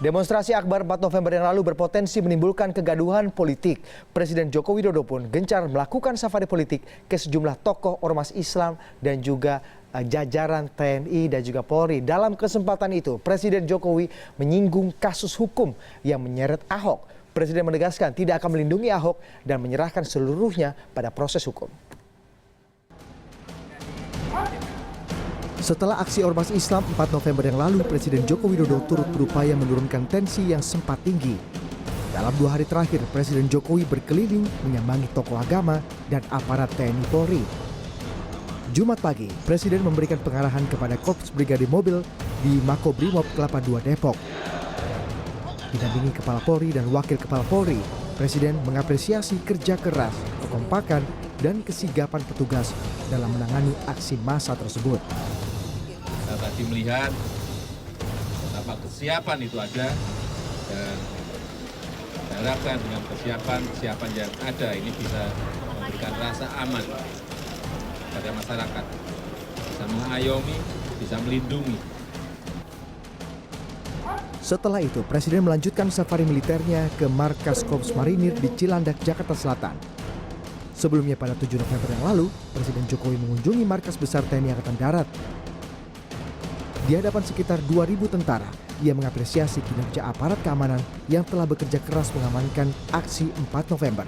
Demonstrasi akbar 4 November yang lalu berpotensi menimbulkan kegaduhan politik. Presiden Joko Widodo pun gencar melakukan safari politik ke sejumlah tokoh ormas Islam dan juga jajaran TNI dan juga Polri. Dalam kesempatan itu, Presiden Jokowi menyinggung kasus hukum yang menyeret Ahok. Presiden menegaskan tidak akan melindungi Ahok dan menyerahkan seluruhnya pada proses hukum. Setelah aksi ormas Islam 4 November yang lalu, Presiden Joko Widodo turut berupaya menurunkan tensi yang sempat tinggi. Dalam 2 hari terakhir, Presiden Jokowi berkeliling menyambangi tokoh agama dan aparat TNI Polri. Jumat pagi, Presiden memberikan pengarahan kepada Korps Brigade Mobil di Makobrimob Kelapa II Depok. Didampingi Kepala Polri dan Wakil Kepala Polri, Presiden mengapresiasi kerja keras, kekompakan, dan kesigapan petugas dalam menangani aksi massa tersebut. Kita tadi melihat betapa kesiapan itu ada dan diharapkan dengan kesiapan yang ada ini bisa memberikan rasa aman pada masyarakat, bisa mengayomi, bisa melindungi. Setelah itu, Presiden melanjutkan safari militernya ke markas Korps Marinir di Cilandak, Jakarta Selatan. Sebelumnya pada 7 November yang lalu, Presiden Jokowi mengunjungi markas besar TNI Angkatan Darat. Di hadapan sekitar 2.000 tentara, ia mengapresiasi kinerja aparat keamanan yang telah bekerja keras mengamankan aksi 4 November.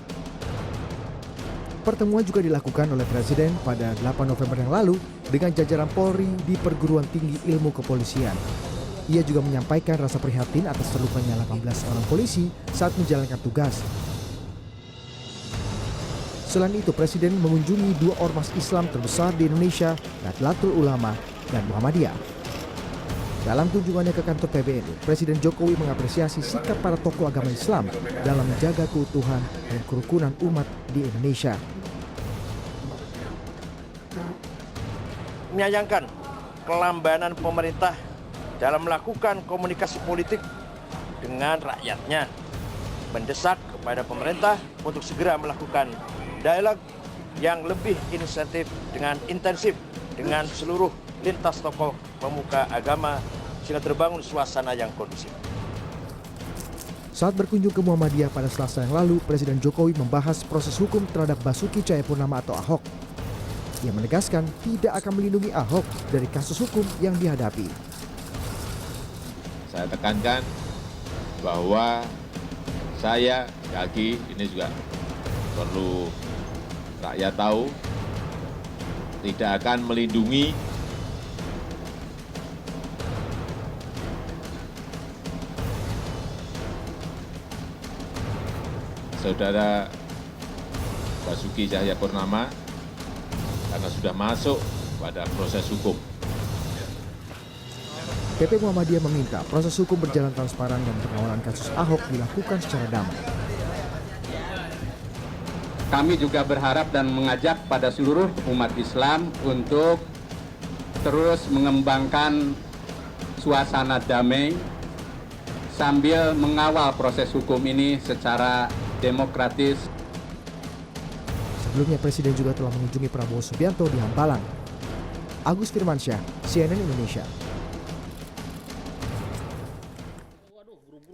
Pertemuan juga dilakukan oleh Presiden pada 8 November yang lalu dengan jajaran Polri di Perguruan Tinggi Ilmu Kepolisian. Ia juga menyampaikan rasa prihatin atas terlupanya 18 orang polisi saat menjalankan tugas. Selain itu, Presiden mengunjungi 2 ormas Islam terbesar di Indonesia, Nahdlatul Ulama dan Muhammadiyah. Dalam kunjungannya ke kantor PBNU, Presiden Jokowi mengapresiasi sikap para tokoh agama Islam dalam menjaga keutuhan dan kerukunan umat di Indonesia. Menyayangkan kelambanan pemerintah dalam melakukan komunikasi politik dengan rakyatnya, mendesak kepada pemerintah untuk segera melakukan dialog yang lebih intensif dengan seluruh lintas tokoh pemuka agama sehingga terbangun suasana yang kondusif. Saat berkunjung ke Muhammadiyah pada Selasa yang lalu, Presiden Jokowi membahas proses hukum terhadap Basuki Cahayapurnama atau Ahok. Ia menegaskan tidak akan melindungi Ahok dari kasus hukum yang dihadapi. Saya tekankan bahwa saya lagi ini juga perlu rakyat tahu, tidak akan melindungi Saudara Basuki Cahayapurnama karena sudah masuk pada proses hukum. PP Muhammadiyah meminta proses hukum berjalan transparan dan pengawalan kasus Ahok dilakukan secara damai. Kami juga berharap dan mengajak pada seluruh umat Islam untuk terus mengembangkan suasana damai sambil mengawal proses hukum ini secara demokratis. Sebelumnya Presiden juga telah mengunjungi Prabowo Subianto di Hambalang. Agus Firmansyah, CNN Indonesia.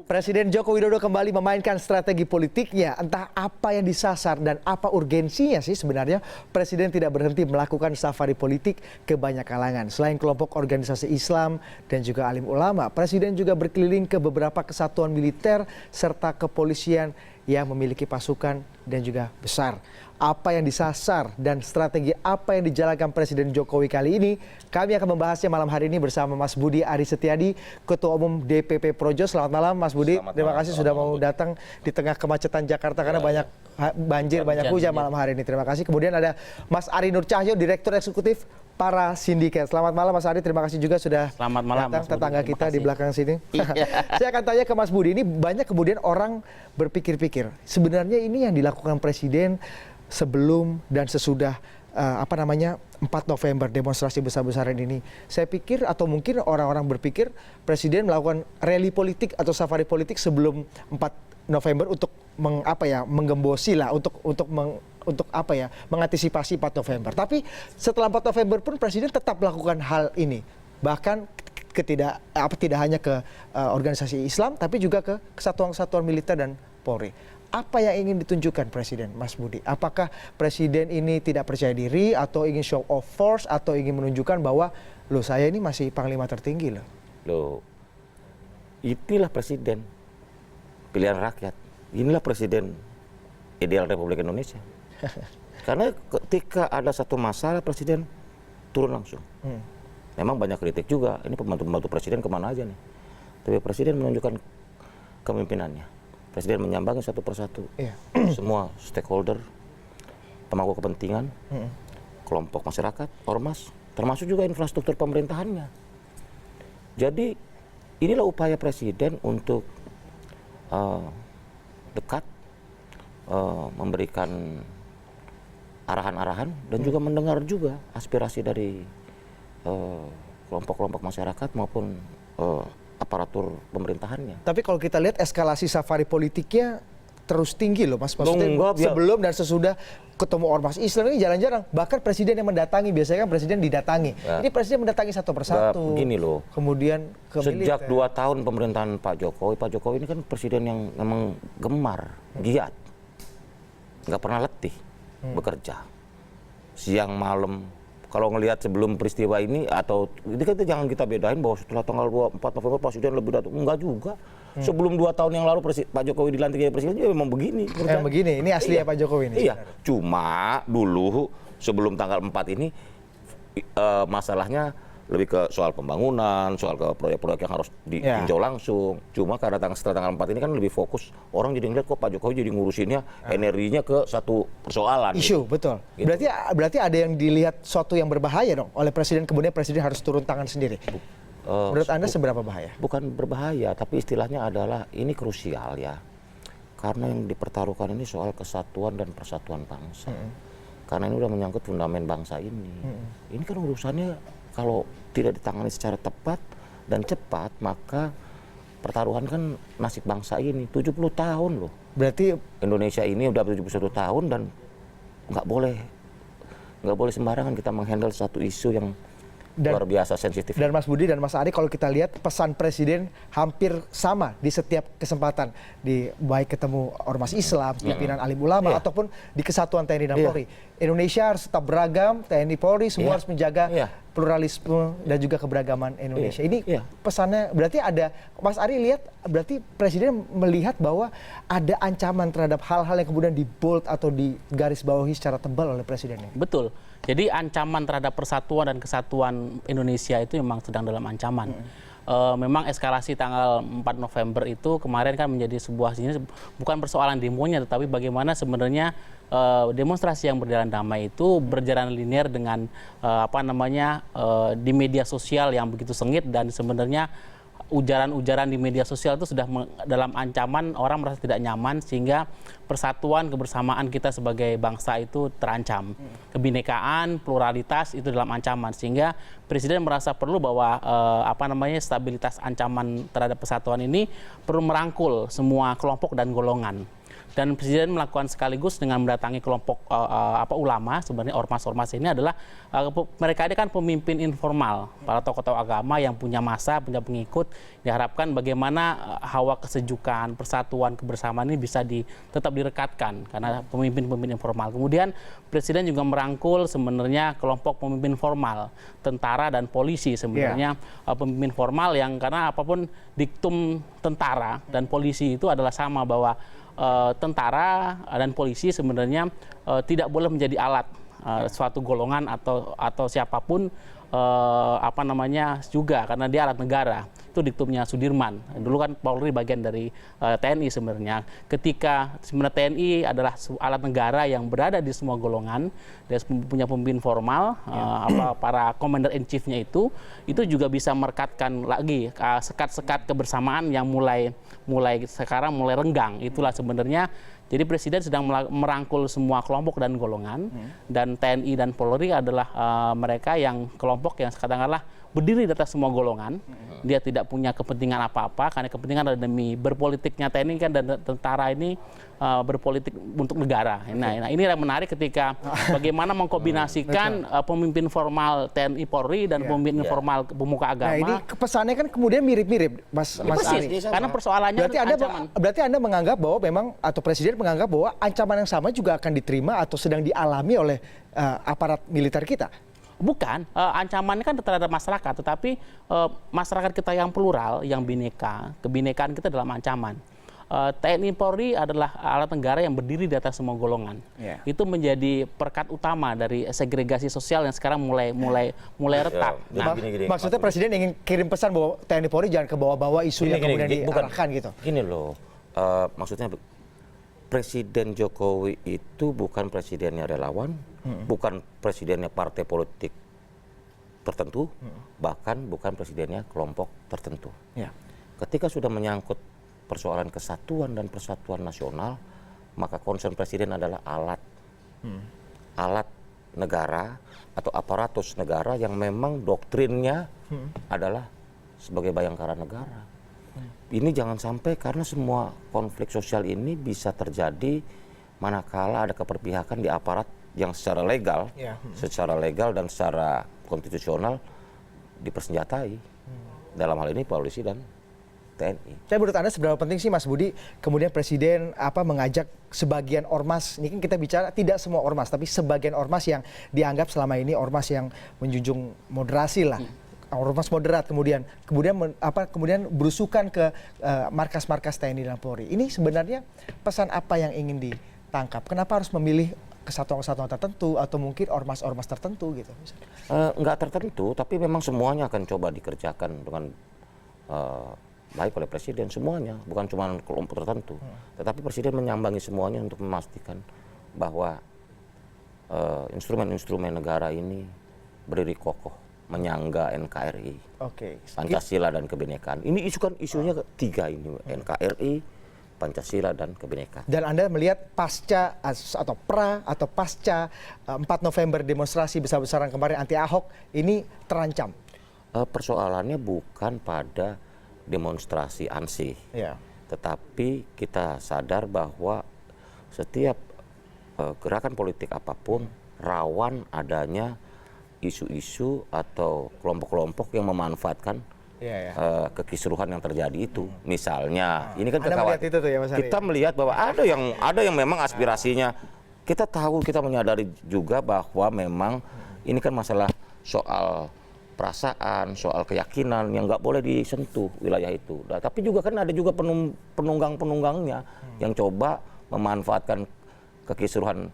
Presiden Joko Widodo kembali memainkan strategi politiknya. Entah apa yang disasar dan apa urgensinya sih sebenarnya Presiden tidak berhenti melakukan safari politik ke banyak kalangan. Selain kelompok organisasi Islam dan juga alim ulama, Presiden juga berkeliling ke beberapa kesatuan militer serta kepolisian yang memiliki pasukan dan juga besar. Apa yang disasar dan strategi apa yang dijalankan Presiden Jokowi kali ini, kami akan membahasnya malam hari ini bersama Mas Budi Aris Setiadi, Ketua Umum DPP Projo. Selamat malam Mas Budi, terima kasih sudah mau datang di tengah kemacetan Jakarta karena banyak banjir, banyak hujan malam hari ini. Terima kasih. Kemudian ada Mas Ari Nur Cahyo, Direktur Eksekutif Para Sindiket. Selamat malam Mas Ari, terima kasih juga sudah datang, tetangga kita di belakang sini. Saya akan tanya ke Mas Budi, ini banyak kemudian orang berpikir-pikir, sebenarnya ini yang dilakukan Presiden sebelum dan sesudah 4 November demonstrasi besar-besaran ini. Saya pikir atau mungkin orang-orang berpikir Presiden melakukan rally politik atau safari politik sebelum 4 November untuk menggembosi lah, untuk mengantisipasi 4 November. Tapi setelah 4 November pun Presiden tetap melakukan hal ini. Bahkan tidak hanya ke organisasi Islam tapi juga ke kesatuan-kesatuan militer dan Polri. Apa yang ingin ditunjukkan Presiden, Mas Budi? Apakah Presiden ini tidak percaya diri atau ingin show of force atau ingin menunjukkan bahwa loh saya ini masih panglima tertinggi loh? Loh, inilah Presiden pilihan rakyat. Inilah Presiden ideal Republik Indonesia. Karena ketika ada satu masalah Presiden turun langsung. Memang banyak kritik juga. Ini pembantu-pembantu Presiden kemana aja nih? Tapi Presiden menunjukkan kepemimpinannya. Presiden menyambangi satu persatu semua stakeholder, pemangku kepentingan, kelompok masyarakat, ormas, termasuk juga infrastruktur pemerintahannya. Jadi inilah upaya Presiden untuk dekat, memberikan arahan-arahan dan juga mendengar juga aspirasi dari kelompok-kelompok masyarakat maupun aparatur pemerintahannya. Tapi kalau kita lihat eskalasi safari politiknya terus tinggi loh Mas. Maksudnya Enggak, sebelum dan sesudah ketemu ormas Islam ini jarang-jarang. Bahkan Presiden yang mendatangi, biasanya kan Presiden didatangi. Ya. Ini Presiden mendatangi satu persatu. Begini loh. Kemudian ke Sejak militer. 2 tahun pemerintahan Pak Jokowi ini kan Presiden yang memang gemar, giat. Nggak pernah letih bekerja. Siang malam. Kalau ngelihat sebelum peristiwa ini atau ini kan jangan kita bedain bahwa setelah tanggal 24 November Presiden lebih datang. Enggak juga. Sebelum 2 tahun yang lalu Pak Jokowi dilantik jadi presiden ya memang begini. Begini, ini asli ya Pak Jokowi ini. Iya. Cuma dulu sebelum tanggal 4 ini masalahnya lebih ke soal pembangunan, soal ke proyek-proyek yang harus ditinjau langsung. Cuma karena setelah tanggal 4 ini kan lebih fokus. Orang jadi ngeliat kok Pak Jokowi jadi ngurusinnya energinya ke satu persoalan. Isu, betul. Gitu. Berarti ada yang dilihat suatu yang berbahaya dong oleh Presiden, kemudian Presiden harus turun tangan sendiri. Menurut Anda seberapa bahaya? Bukan berbahaya, tapi istilahnya adalah ini krusial ya. Karena yang dipertaruhkan ini soal kesatuan dan persatuan bangsa. Karena ini udah menyangkut fundament bangsa ini. Ini kan urusannya kalau tidak ditangani secara tepat dan cepat, maka pertaruhan kan nasib bangsa ini 70 tahun loh. Berarti Indonesia ini udah 71 tahun dan nggak boleh sembarangan kita menghandle satu isu yang luar biasa sensitif. Dan Mas Budi dan Mas Ari, kalau kita lihat pesan Presiden hampir sama di setiap kesempatan, di baik ketemu ormas Islam, pimpinan alim ulama ataupun di kesatuan TNI dan Polri. Indonesia harus tetap beragam, TNI Polri semua harus menjaga pluralisme dan juga keberagaman Indonesia. Ini pesannya berarti ada, Mas Ari lihat berarti Presiden melihat bahwa ada ancaman terhadap hal-hal yang kemudian dibold atau digarisbawahi secara tebal oleh Presiden. Betul. Jadi ancaman terhadap persatuan dan kesatuan Indonesia itu memang sedang dalam ancaman. Memang eskalasi tanggal 4 November itu kemarin kan menjadi sebuah bukan persoalan demonya, tetapi bagaimana sebenarnya demonstrasi yang berjalan damai itu berjalan linear dengan di media sosial yang begitu sengit, dan sebenarnya ujaran-ujaran di media sosial itu sudah dalam ancaman, orang merasa tidak nyaman sehingga persatuan kebersamaan kita sebagai bangsa itu terancam. Kebinekaan, pluralitas itu dalam ancaman, sehingga Presiden merasa perlu bahwa stabilitas ancaman terhadap persatuan ini perlu merangkul semua kelompok dan golongan. Dan Presiden melakukan sekaligus dengan mendatangi kelompok ulama. Sebenarnya ormas-ormas ini adalah mereka ini kan pemimpin informal, para tokoh-tokoh agama yang punya massa, punya pengikut. Diharapkan bagaimana hawa kesejukan, persatuan, kebersamaan ini bisa tetap direkatkan karena pemimpin-pemimpin informal. Kemudian Presiden juga merangkul sebenarnya kelompok pemimpin formal, tentara dan polisi sebenarnya. Pemimpin formal yang karena apapun diktum tentara dan polisi itu adalah sama, bahwa tentara dan polisi sebenarnya tidak boleh menjadi alat suatu golongan atau siapapun juga, karena dia alat negara. Itu diktumnya Sudirman. Dulu kan Polri bagian dari TNI sebenarnya. Ketika sebenarnya TNI adalah alat negara yang berada di semua golongan, dia punya pemimpin formal, para commander in chief-nya itu juga bisa merekatkan lagi sekat-sekat kebersamaan yang mulai sekarang mulai renggang. Itulah sebenarnya. Jadi Presiden sedang merangkul semua kelompok dan golongan, dan TNI dan Polri adalah mereka yang kelompok yang katakanlah berdiri di atas semua golongan. Dia tidak punya kepentingan apa-apa, karena kepentingan adalah demi berpolitiknya TNI kan, dan tentara ini berpolitik untuk negara. Nah, ini yang menarik ketika bagaimana mengkombinasikan pemimpin formal TNI Polri dan pemimpin formal pemuka agama. Nah, ini pesannya kan kemudian mirip-mirip, Mas Persis, Ari. karena persoalannya ancaman. Berarti Anda menganggap bahwa memang, atau Presiden menganggap bahwa ancaman yang sama juga akan diterima atau sedang dialami oleh aparat militer kita? Bukan, ancamannya kan terhadap masyarakat, tetapi masyarakat kita yang plural, yang bineka, kebinekaan kita dalam ancaman. TNI Polri adalah alat negara yang berdiri di atas semua golongan. Itu menjadi perekat utama dari segregasi sosial yang sekarang mulai retak. Nah, maksudnya Presiden ingin kirim pesan bahwa TNI Polri jangan ke bawah-bawah isu yang kemudian diarahkan gitu. Gini loh, maksudnya Presiden Jokowi itu bukan presidennya relawan, bukan presidennya partai politik tertentu, bahkan bukan presidennya kelompok tertentu. Ketika sudah menyangkut persoalan kesatuan dan persatuan nasional, maka concern presiden adalah alat negara atau aparatus negara yang memang doktrinnya adalah sebagai bayangkara negara. Ini jangan sampai, karena semua konflik sosial ini bisa terjadi manakala ada keperpihakan di aparat yang secara legal, dan secara konstitusional dipersenjatai. Dalam hal ini polisi dan TNI. Tapi menurut Anda seberapa penting sih, Mas Budi, kemudian Presiden mengajak sebagian ormas, ini kan kita bicara tidak semua ormas, tapi sebagian ormas yang dianggap selama ini ormas yang menjunjung moderasi lah. Ormas moderat kemudian berusukan ke markas-markas TNI dan Polri. Ini sebenarnya pesan apa yang ingin ditangkap? Kenapa harus memilih kesatuan-kesatuan tertentu atau mungkin ormas-ormas tertentu gitu? Enggak tertentu, tapi memang semuanya akan coba dikerjakan dengan baik oleh Presiden, semuanya, bukan cuma kelompok tertentu. Tetapi Presiden menyambangi semuanya untuk memastikan bahwa instrumen-instrumen negara ini berdiri kokoh, menyangga NKRI, Pancasila dan kebinekaan. Ini isunya tiga ini, NKRI, Pancasila dan kebinekaan. Dan Anda melihat pasca atau pasca 4 November demonstrasi besar-besaran kemarin anti Ahok ini terancam? Persoalannya bukan pada demonstrasi ansih, tetapi kita sadar bahwa setiap gerakan politik apapun rawan adanya isu-isu atau kelompok-kelompok yang memanfaatkan kekisruhan yang terjadi itu. Misalnya, ini kan kita melihat bahwa ada yang memang aspirasinya. Kita tahu, kita menyadari juga bahwa memang ini kan masalah soal perasaan, soal keyakinan yang nggak boleh disentuh wilayah itu. Nah, tapi juga kan ada juga penunggang-penunggangnya yang coba memanfaatkan kekisruhan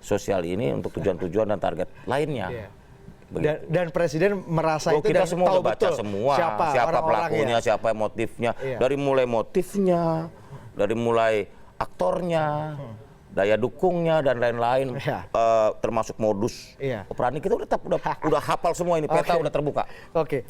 sosial ini untuk tujuan-tujuan dan target lainnya. Dan Presiden merasa itu kita dan semua tahu baca betul semua siapa orang-orangnya, pelakunya, siapa motifnya, dari mulai motifnya, dari mulai aktornya, daya dukungnya dan lain-lain, termasuk modus operandi. Kita udah hafal semua ini, peta udah terbuka.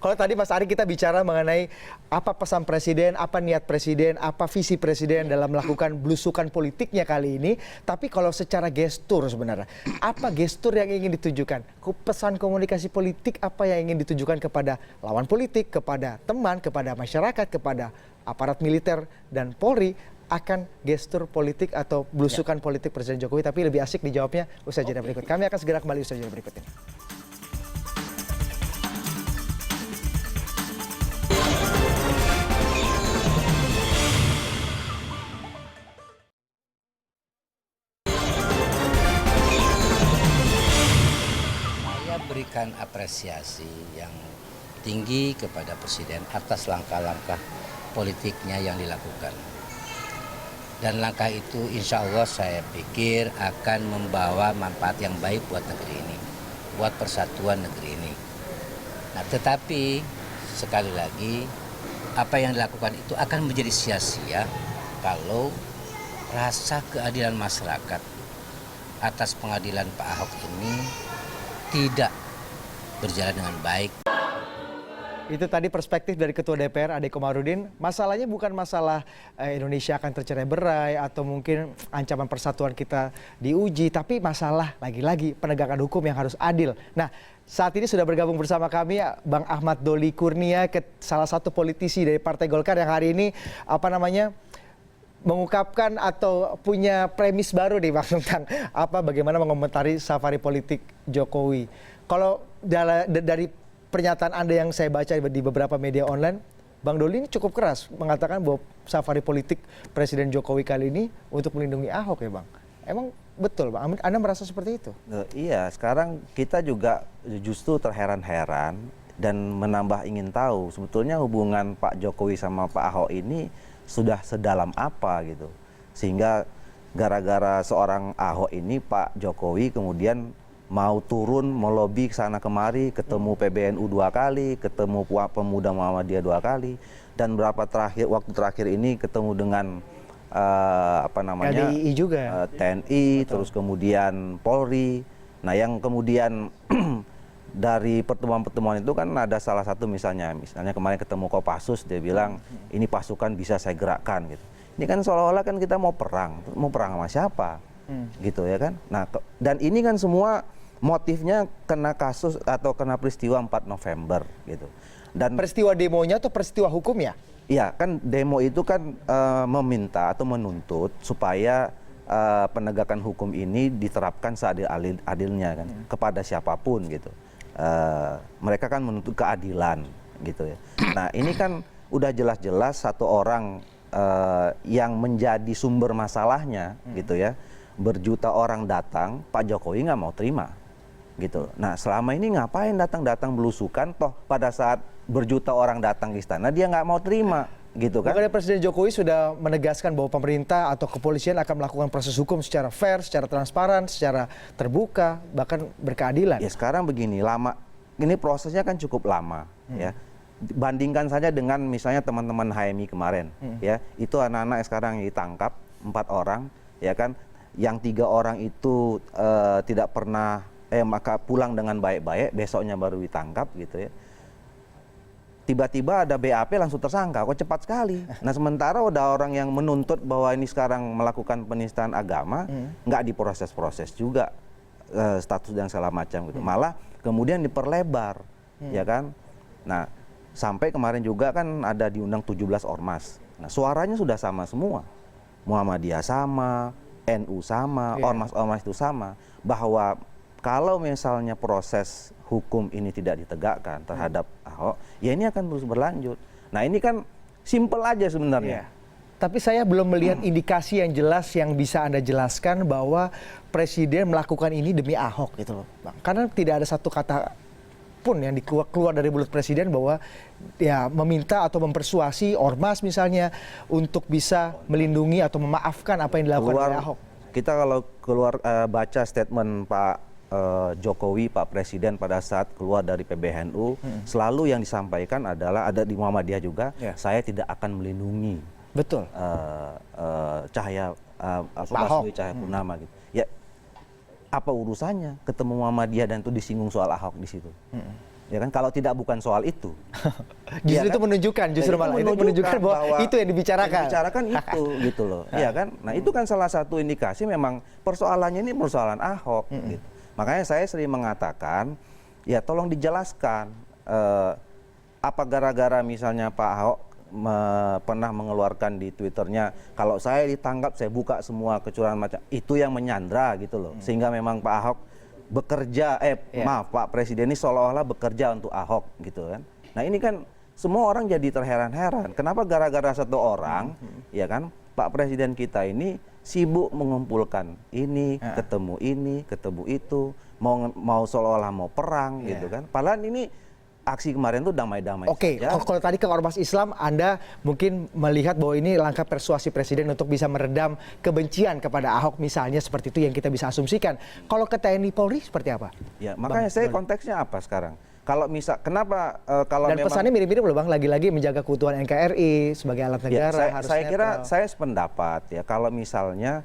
Kalau tadi Mas Ari kita bicara mengenai apa pesan Presiden, apa niat Presiden, apa visi Presiden dalam melakukan belusukan politiknya kali ini. Tapi kalau secara gestur sebenarnya, apa gestur yang ingin ditujukan? Pesan komunikasi politik apa yang ingin ditujukan kepada lawan politik, kepada teman, kepada masyarakat, kepada aparat militer dan Polri akan gestur politik atau belusukan politik Presiden Jokowi? Tapi lebih asik dijawabnya usai jeda berikut. Kami akan segera kembali usai jeda berikut ini. Saya berikan apresiasi yang tinggi kepada Presiden atas langkah-langkah politiknya yang dilakukan. Dan langkah itu insya Allah saya pikir akan membawa manfaat yang baik buat negeri ini, buat persatuan negeri ini. Nah, tetapi sekali lagi apa yang dilakukan itu akan menjadi sia-sia kalau rasa keadilan masyarakat atas pengadilan Pak Ahok ini tidak berjalan dengan baik. Itu tadi perspektif dari Ketua DPR Ade Komarudin. Masalahnya bukan masalah Indonesia akan tercerai-berai atau mungkin ancaman persatuan kita diuji, tapi masalah lagi-lagi penegakan hukum yang harus adil. Nah, saat ini sudah bergabung bersama kami Bang Ahmad Doli Kurnia, salah satu politisi dari Partai Golkar yang hari ini mengungkapkan atau punya premis baru nih Bang tentang bagaimana mengomentari safari politik Jokowi. Kalau dari pernyataan Anda yang saya baca di beberapa media online, Bang Doli ini cukup keras mengatakan bahwa safari politik Presiden Jokowi kali ini untuk melindungi Ahok ya Bang. Emang betul Bang? Anda merasa seperti itu? Iya, sekarang kita juga justru terheran-heran dan menambah ingin tahu sebetulnya hubungan Pak Jokowi sama Pak Ahok ini sudah sedalam apa gitu. Sehingga gara-gara seorang Ahok ini Pak Jokowi kemudian mau turun melobi ke sana kemari, ketemu PBNU 2 kali, ketemu pemuda Muhammadiyah 2 kali, dan waktu terakhir ini ketemu dengan LDII juga, TNI, terus kemudian Polri. Nah, yang kemudian dari pertemuan-pertemuan itu kan ada salah satu misalnya kemarin ketemu Kopassus, dia bilang ini pasukan bisa saya gerakkan gitu. Ini kan seolah-olah kan kita mau perang sama siapa? Gitu ya kan. Nah, dan ini kan semua motifnya kena kasus atau kena peristiwa 4 November gitu. Dan peristiwa demonya atau peristiwa hukumnya? Iya, kan demo itu kan meminta atau menuntut supaya penegakan hukum ini diterapkan seadil-adilnya kan kepada siapapun gitu. Mereka kan menuntut keadilan gitu ya. Nah, ini kan udah jelas-jelas satu orang yang menjadi sumber masalahnya gitu ya. Berjuta orang datang, Pak Jokowi nggak mau terima gitu. Nah, selama ini ngapain datang belusukan, toh pada saat berjuta orang datang ke istana dia nggak mau terima gitu kan. Bukannya Presiden Jokowi sudah menegaskan bahwa pemerintah atau kepolisian akan melakukan proses hukum secara fair, secara transparan, secara terbuka, bahkan berkeadilan. Ya sekarang begini, ini prosesnya kan cukup lama ya. Bandingkan saja dengan misalnya teman-teman HMI kemarin ya. Itu anak-anak sekarang yang ditangkap 4 orang ya kan. Yang 3 orang itu tidak pernah maka pulang dengan baik-baik, besoknya baru ditangkap gitu ya. Tiba-tiba ada BAP langsung tersangka, kok cepat sekali. Nah, sementara udah orang yang menuntut bahwa ini sekarang melakukan penistaan agama, nggak diproses-proses juga status dan segala macam gitu. Malah kemudian diperlebar, ya kan. Nah, sampai kemarin juga kan ada diundang 17 ormas. Nah, suaranya sudah sama semua. Muhammadiyah sama, NU sama, ormas-ormas itu sama, bahwa kalau misalnya proses hukum ini tidak ditegakkan terhadap Ahok, ya ini akan terus berlanjut. Nah, ini kan simpel aja sebenarnya. Tapi saya belum melihat indikasi yang jelas yang bisa Anda jelaskan bahwa Presiden melakukan ini demi Ahok gitu loh, Bang. Karena tidak ada satu kata pun yang keluar dari mulut Presiden bahwa ya meminta atau mempersuasi ormas misalnya untuk bisa melindungi atau memaafkan apa yang dilakukan oleh Ahok. Kita kalau baca statement Pak Jokowi, Pak Presiden pada saat keluar dari PBNU, selalu yang disampaikan adalah, ada di Muhammadiyah juga, saya tidak akan melindungi Cahaya Purnama gitu. Ya, apa urusannya ketemu Muhammadiyah dan itu disinggung soal Ahok di situ? Ya kan, kalau tidak bukan soal itu. Justru ya itu kan? menunjukkan bahwa itu yang dibicarakan. Yang dibicarakan itu gitu loh. Iya kan? Nah, itu kan salah satu indikasi memang persoalannya ini persoalan Ahok gitu. Makanya saya sering mengatakan, ya tolong dijelaskan apa gara-gara misalnya Pak Ahok pernah mengeluarkan di Twitternya, kalau saya ditangkap saya buka semua kecurangan macam itu yang menyandra gitu loh. Sehingga memang Pak Ahok bekerja, Pak Presiden ini seolah-olah bekerja untuk Ahok gitu kan. Nah, ini kan semua orang jadi terheran-heran. Kenapa gara-gara satu orang, ya kan, Pak Presiden kita ini sibuk mengumpulkan ini, ketemu itu, mau seolah-olah mau perang gitu kan. Padahal ini aksi kemarin tuh damai-damai. Oke, kalau tadi ke ormas Islam, Anda mungkin melihat bahwa ini langkah persuasi Presiden untuk bisa meredam kebencian kepada Ahok misalnya, seperti itu yang kita bisa asumsikan. Kalau ke TNI Polri seperti apa? Ya, makanya saya konteksnya apa sekarang? Kalau misal, kenapa kalau dan pesannya mirip-mirip loh Bang, lagi-lagi menjaga keutuhan NKRI sebagai alat negara. Saya kira saya sependapat ya, kalau misalnya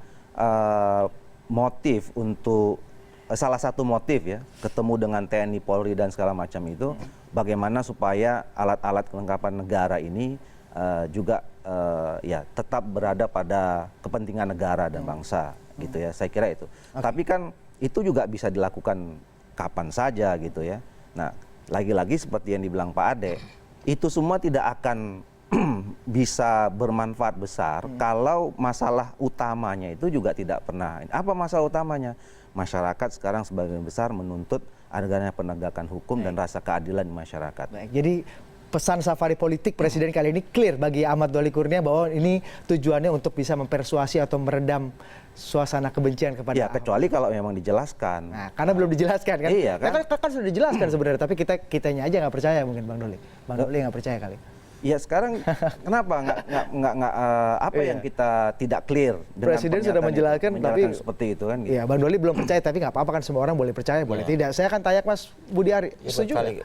motif untuk salah satu motif ya ketemu dengan TNI, Polri dan segala macam itu bagaimana supaya alat-alat kelengkapan negara ini juga ya tetap berada pada kepentingan negara dan bangsa gitu ya. Saya kira itu. Tapi kan itu juga bisa dilakukan kapan saja gitu ya. Nah, lagi-lagi seperti yang dibilang Pak Ade, itu semua tidak akan bisa bermanfaat besar kalau masalah utamanya itu juga tidak pernah. Apa masalah utamanya? Masyarakat sekarang sebagian besar menuntut adanya penegakan hukum dan rasa keadilan di masyarakat. Baik, jadi pesan safari politik Presiden kali ini clear bagi Ahmad Doli Kurnia bahwa ini tujuannya untuk bisa mempersuasi atau meredam suasana kebencian kepada Ya, Ahok. kecuali kalau memang dijelaskan. Nah, karena belum dijelaskan kan? Iya, kan? Kan sudah dijelaskan sebenarnya, tapi kitanya aja nggak percaya mungkin Bang Doli. Bang Doli nggak percaya kali. Ya sekarang kenapa nggak apa yang kita tidak clear dengan Presiden sudah pernyataan menjelaskan, tapi seperti itu kan gitu. Iya, Bang Doli belum percaya, tapi nggak apa-apa kan, semua orang boleh percaya, boleh tidak. Saya akan tanya Mas Budi Ari, Ya, setuju nggak?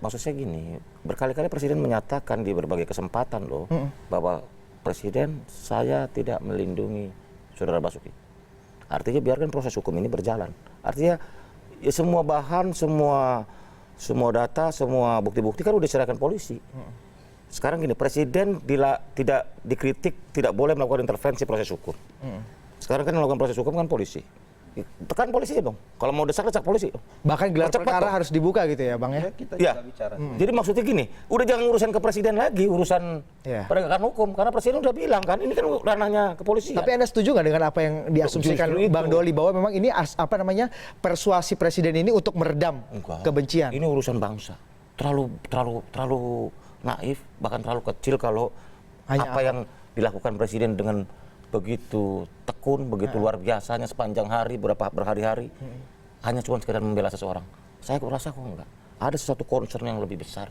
maksud saya gini, berkali-kali Presiden menyatakan di berbagai kesempatan loh bahwa Presiden saya tidak melindungi Saudara Basuki. Artinya biarkan proses hukum ini berjalan. Artinya ya semua bahan, semua data, semua bukti-bukti kan udah diserahkan polisi. Sekarang gini, Presiden tidak dikritik, tidak boleh melakukan intervensi proses hukum. Sekarang kan melakukan proses hukum kan polisi. Tekan polisi dong. Kalau mau desak polisi. Bahkan gelar Cepat perkara dong. harus dibuka gitu ya Bang ya? Kita Ya. juga bicara. Jadi maksudnya gini, udah jangan urusan ke Presiden lagi, urusan Ya. penegakan hukum. Karena Presiden udah bilang kan, ini kan ranahnya kepolisian. Tapi Anda setuju nggak dengan apa yang diasumsikan Justru itu. Bang Doli bahwa memang ini persuasi Presiden ini untuk meredam Enggak. kebencian? Ini urusan bangsa. Terlalu naif, bahkan terlalu kecil kalau Hanya apa yang dilakukan Presiden dengan begitu tekun, begitu luar biasanya sepanjang hari, berhari-hari, hanya cuma sekedar membela seseorang. Saya rasa kok enggak. Ada sesuatu concern yang lebih besar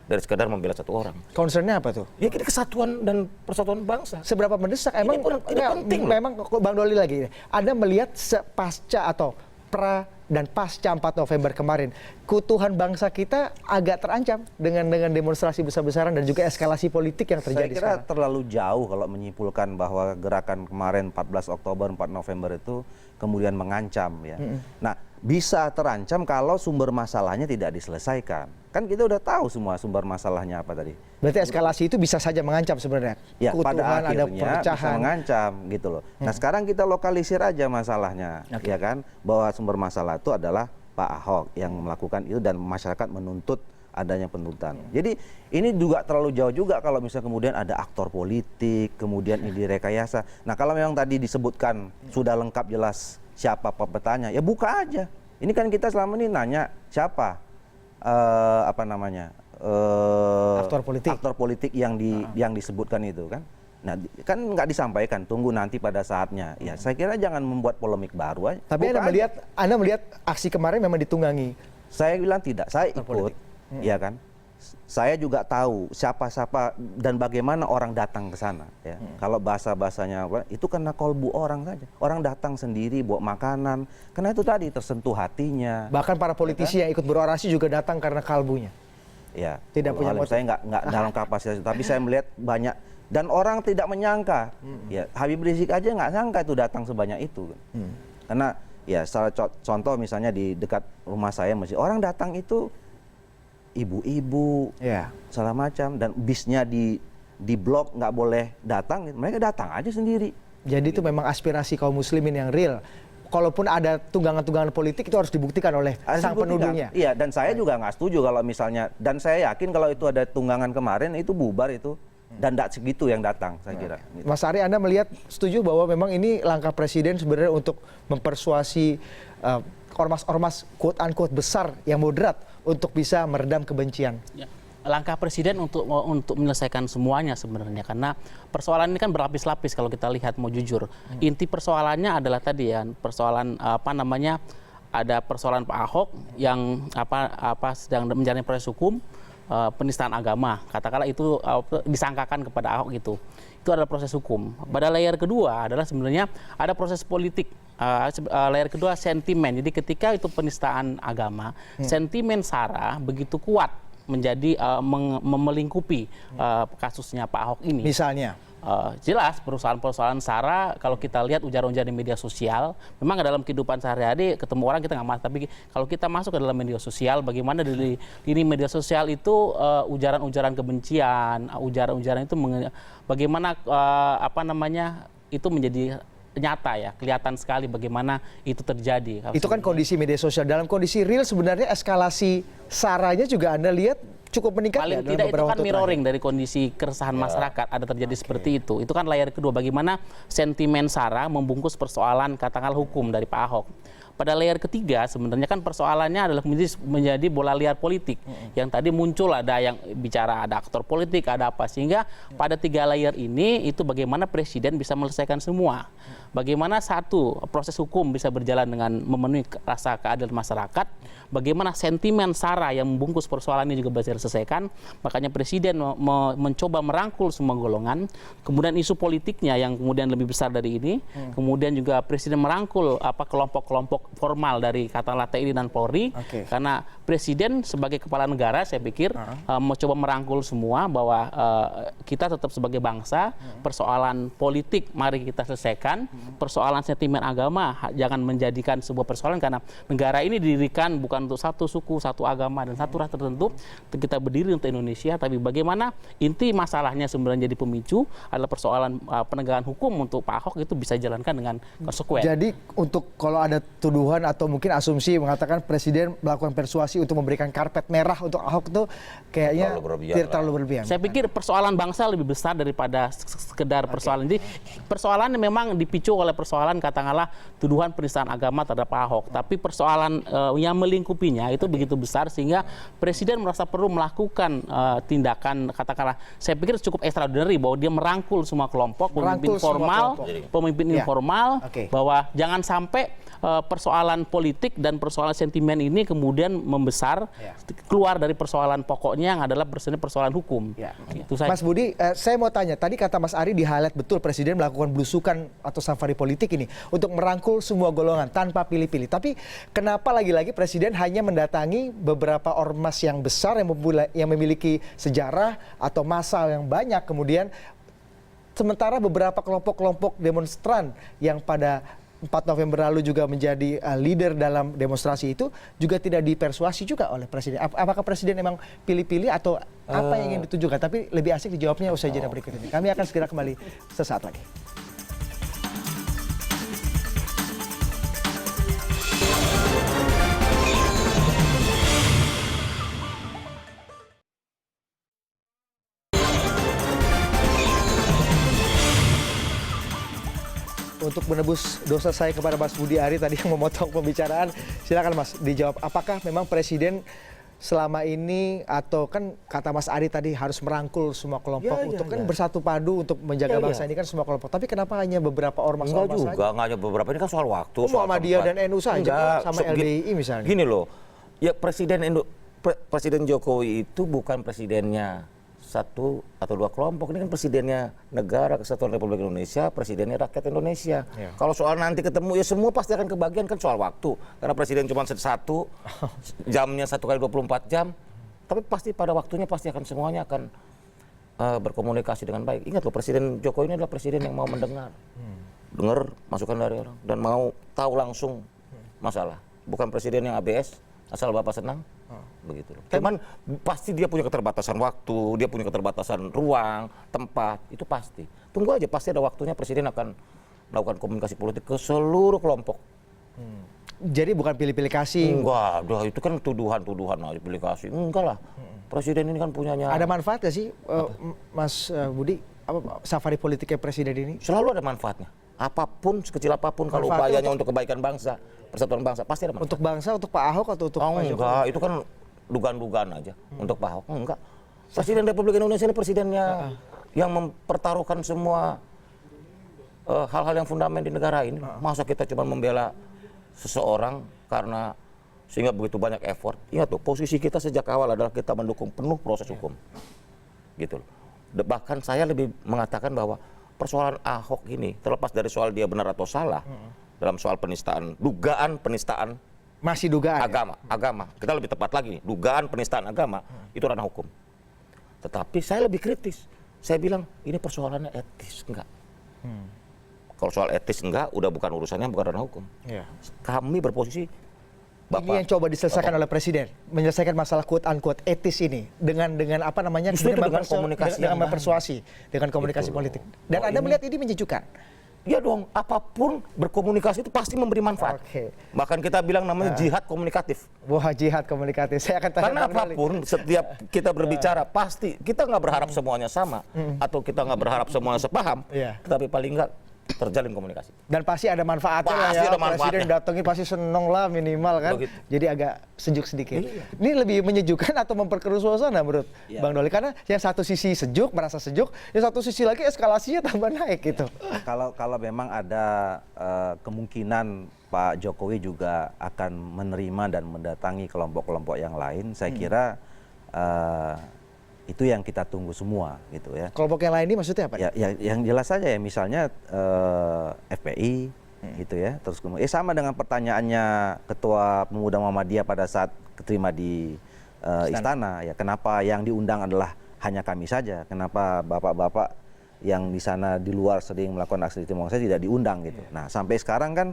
dari sekedar membela satu orang. Concernnya apa tuh? Ya, ini kesatuan dan persatuan bangsa. Seberapa mendesak? Emang ini penting loh. memang Bang Doli lagi. Anda melihat pasca atau pra dan pasca 4 November kemarin, keutuhan bangsa kita agak terancam dengan demonstrasi besar-besaran dan juga eskalasi politik yang terjadi Saya kira sekarang. terlalu jauh kalau menyimpulkan bahwa gerakan kemarin 14 Oktober, 4 November itu kemudian mengancam ya. Nah, bisa terancam kalau sumber masalahnya tidak diselesaikan. Kan kita udah tahu semua sumber masalahnya apa tadi. Berarti eskalasi itu bisa saja mengancam sebenarnya. Ya, pada Keutuhan, ada akhirnya bisa perpecahan. mengancam gitu loh. Nah, sekarang kita lokalisir aja masalahnya, ya kan? Bahwa sumber masalah itu adalah Pak Ahok yang melakukan itu dan masyarakat menuntut adanya penuntutan. Jadi ini juga terlalu jauh juga kalau misalnya kemudian ada aktor politik, kemudian ini direkayasa. Nah, kalau memang tadi disebutkan sudah lengkap jelas siapa pembetanya, ya buka aja. Ini kan kita selama ini nanya siapa aktor politik yang disebutkan itu kan. Nah, kan nggak disampaikan, tunggu nanti pada saatnya. Ya, saya kira jangan membuat polemik baru aja. Tapi Buka aja. Anda melihat aksi kemarin memang ditunggangi. Saya bilang tidak, saya ikut, ya kan. Saya juga tahu siapa-siapa dan bagaimana orang datang ke sana. Ya. Kalau bahasanya itu karena kolbu orang saja. Orang datang sendiri bawa makanan, karena itu tadi tersentuh hatinya. Bahkan para politisi yang ikut berorasi juga datang karena kalbunya. Ya, Tidak punya motif. saya nggak dalam kapasitas, tapi saya melihat banyak dan orang tidak menyangka. Ya, Habib Rizik aja nggak sangka itu datang sebanyak itu. Karena ya salah contoh misalnya di dekat rumah saya masih orang datang itu ibu-ibu, segala macam, dan bisnya di blok nggak boleh datang, mereka datang aja sendiri. Jadi itu memang aspirasi kaum muslimin yang real. Kalaupun ada tunggangan-tunggangan politik itu harus dibuktikan oleh sang penuduhnya. Iya, dan saya juga nggak setuju kalau misalnya, dan saya yakin kalau itu ada tunggangan kemarin itu bubar itu, dan tidak segitu yang datang, saya kira. Mas Ari, Anda melihat setuju bahwa memang ini langkah Presiden sebenarnya untuk mempersuasi ormas-ormas quote-unquote besar yang moderat untuk bisa meredam kebencian? Ya. Langkah Presiden untuk menyelesaikan semuanya sebenarnya, karena persoalan ini kan berlapis-lapis kalau kita lihat mau jujur. Inti persoalannya adalah tadi ya, persoalan ada persoalan Pak Ahok yang sedang menjalani proses hukum penistaan agama, katakanlah itu disangkakan kepada Ahok gitu. Itu adalah proses hukum. Pada layer kedua adalah sebenarnya ada proses politik. Layer kedua sentimen. Jadi ketika itu penistaan agama, sentimen SARA begitu kuat menjadi melingkupi kasusnya Pak Ahok ini. Misalnya? jelas persoalan-persoalan SARA kalau kita lihat ujaran-ujaran di media sosial, memang dalam kehidupan sehari-hari ketemu orang kita nggak masalah, tapi kalau kita masuk ke dalam media sosial, bagaimana dari ini media sosial itu ujaran-ujaran kebencian, ujaran-ujaran itu bagaimana itu menjadi nyata ya, kelihatan sekali bagaimana itu terjadi. Itu kan kondisi media sosial. Dalam kondisi real sebenarnya eskalasi SARA-nya juga Anda lihat cukup meningkat. Paling ya, tidak itu kan mirroring dari kondisi keresahan masyarakat ada terjadi seperti itu. Itu kan layar kedua bagaimana sentimen SARA membungkus persoalan katakanlah hukum dari Pak Ahok. Pada layar ketiga sebenarnya kan persoalannya adalah menjadi bola liar politik. Yang tadi muncul ada yang bicara ada aktor politik, ada apa. Sehingga pada 3 layar ini itu bagaimana presiden bisa menyelesaikan semua. Bagaimana satu, proses hukum bisa berjalan dengan memenuhi rasa keadilan masyarakat. Bagaimana sentimen SARA yang membungkus persoalan ini juga bisa diselesaikan. Makanya presiden mencoba merangkul semua golongan. Kemudian isu politiknya yang kemudian lebih besar dari ini. Kemudian juga presiden merangkul kelompok-kelompok formal dari katakanlah TNI dan Polri. Karena presiden sebagai kepala negara saya pikir mencoba merangkul semua bahwa kita tetap sebagai bangsa, persoalan politik mari kita selesaikan, persoalan sentimen agama jangan menjadikan sebuah persoalan, karena negara ini didirikan bukan untuk satu suku, satu agama dan satu ras tertentu. Kita berdiri untuk Indonesia, tapi bagaimana inti masalahnya sebenarnya jadi pemicu adalah persoalan penegakan hukum untuk Pak Ahok itu bisa dijalankan dengan konsekuen. Jadi untuk kalau ada tuduhan atau mungkin asumsi mengatakan presiden melakukan persuasi untuk memberikan karpet merah untuk Ahok itu kayaknya tidak terlalu berlebihan. Saya pikir persoalan bangsa lebih besar daripada sekedar persoalan. Jadi persoalan memang dipicu oleh persoalan katakanlah tuduhan penistaan agama terhadap Pak Ahok, tapi persoalan yang melingkupinya itu begitu besar sehingga presiden merasa perlu melakukan tindakan katakanlah saya pikir cukup extraordinary bahwa dia merangkul semua kelompok, pemimpin informal, bahwa jangan sampai persoalan politik dan persoalan sentimen ini kemudian membesar keluar dari persoalan pokoknya yang adalah persoalan hukum. Itu saja. Mas Budi, saya mau tanya, tadi kata Mas Ari di-highlight betul presiden melakukan belusukan atau safari politik ini untuk merangkul semua golongan tanpa pilih-pilih. Tapi kenapa lagi-lagi presiden hanya mendatangi beberapa ormas yang besar yang memiliki sejarah atau massa yang banyak, kemudian sementara beberapa kelompok-kelompok demonstran yang pada 4 November lalu juga menjadi leader dalam demonstrasi itu juga tidak dipersuasi juga oleh presiden. Apakah presiden memang pilih-pilih atau apa yang ingin ditujukan? Tapi lebih asik dijawabnya usai jeda berikut ini. Kami akan segera kembali sesaat lagi. Untuk menebus dosa saya kepada Mas Budi Ari tadi yang memotong pembicaraan, silakan Mas dijawab. Apakah memang presiden selama ini atau kan kata Mas Ari tadi harus merangkul semua kelompok untuk kan bersatu padu untuk menjaga bangsa ini kan semua kelompok. Tapi kenapa hanya beberapa ormas-ormas saja? Nggak hanya beberapa, ini kan soal waktu. Muhammadiyah dan NU saja sama LDI misalnya. Gini loh, ya Presiden Jokowi itu bukan presidennya 1 atau 2 kelompok, ini kan presidennya negara kesatuan Republik Indonesia, presidennya rakyat Indonesia. Kalau soal nanti ketemu ya semua pasti akan kebagian, kan soal waktu. Karena presiden cuma satu, jamnya 1 kali 24 jam, tapi pasti pada waktunya pasti akan semuanya akan berkomunikasi dengan baik. Ingat loh, Presiden Jokowi ini adalah presiden yang mau mendengar, dengar masukan dari orang dan mau tahu langsung masalah. Bukan presiden yang ABS, asal Bapak senang. Begitu loh. Cuman pasti dia punya keterbatasan waktu, dia punya keterbatasan ruang, tempat, itu pasti. Tunggu aja, pasti ada waktunya presiden akan melakukan komunikasi politik ke seluruh kelompok. Jadi bukan pilih-pilih kasih. Enggak, itu kan tuduhan aja pilih kasih. Enggak lah. Presiden ini kan punyanya. Ada manfaat nggak sih, Mas Budi, safari politiknya presiden ini? Selalu ada manfaatnya. Apapun, sekecil apapun, kalau upayanya untuk kebaikan bangsa, persatuan bangsa, pasti ada manfaat. Untuk bangsa, untuk Pak Ahok atau untuk Pak Jokowi? Enggak, itu kan dugaan-dugaan aja untuk Pak Ahok. Enggak. Presiden Republik Indonesia ini presidennya yang mempertaruhkan semua hal-hal yang fundamental di negara ini. Masa kita cuma membela seseorang karena sehingga begitu banyak effort. Ingat tuh, posisi kita sejak awal adalah kita mendukung penuh proses hukum. Gitu loh. Bahkan saya lebih mengatakan bahwa persoalan Ahok ini, terlepas dari soal dia benar atau salah, dalam soal penistaan, dugaan penistaan masih dugaan agama. Kita lebih tepat lagi nih, dugaan penistaan agama itu ranah hukum. Tetapi saya lebih kritis. Saya bilang ini persoalannya etis enggak. Kalau soal etis enggak, udah bukan urusannya, bukan ranah hukum. Kami berposisi ini yang coba diselesaikan oleh Presiden, menyelesaikan masalah quote unquote etis ini dengan apa namanya Justru itu dengan komunikasi dengan mempersuasi, dengan komunikasi politik. Dan Anda melihat ini menyejukkan. Ya dong, apapun berkomunikasi itu pasti memberi manfaat. Bahkan kita bilang namanya jihad komunikatif. Wah, jihad komunikatif. Saya akan tanya karena apapun setiap kita berbicara pasti kita nggak berharap semuanya sama atau kita nggak berharap semuanya sepaham, tetapi paling nggak terjalin komunikasi. Dan pasti ada manfaatnya lah ya. Presiden datangin pasti seneng lah minimal kan. Begitu. Jadi agak sejuk sedikit. Ini lebih menyejukkan atau memperkeruh suasana menurut Bang Doli? Karena yang satu sisi sejuk, merasa sejuk, yang satu sisi lagi eskalasinya tambah naik gitu. Kalau memang ada kemungkinan Pak Jokowi juga akan menerima dan mendatangi kelompok-kelompok yang lain, saya kira itu yang kita tunggu semua gitu ya. Kelompok yang lain ini maksudnya apa? Ya, yang jelas saja ya, misalnya FPI gitu ya. Terus kemudian sama dengan pertanyaannya Ketua Pemuda Muhammadiyah pada saat keterima di istana ya, kenapa yang diundang adalah hanya kami saja? Kenapa bapak-bapak yang di sana di luar sering melakukan aksi demonstrasi tidak diundang gitu. Nah, sampai sekarang kan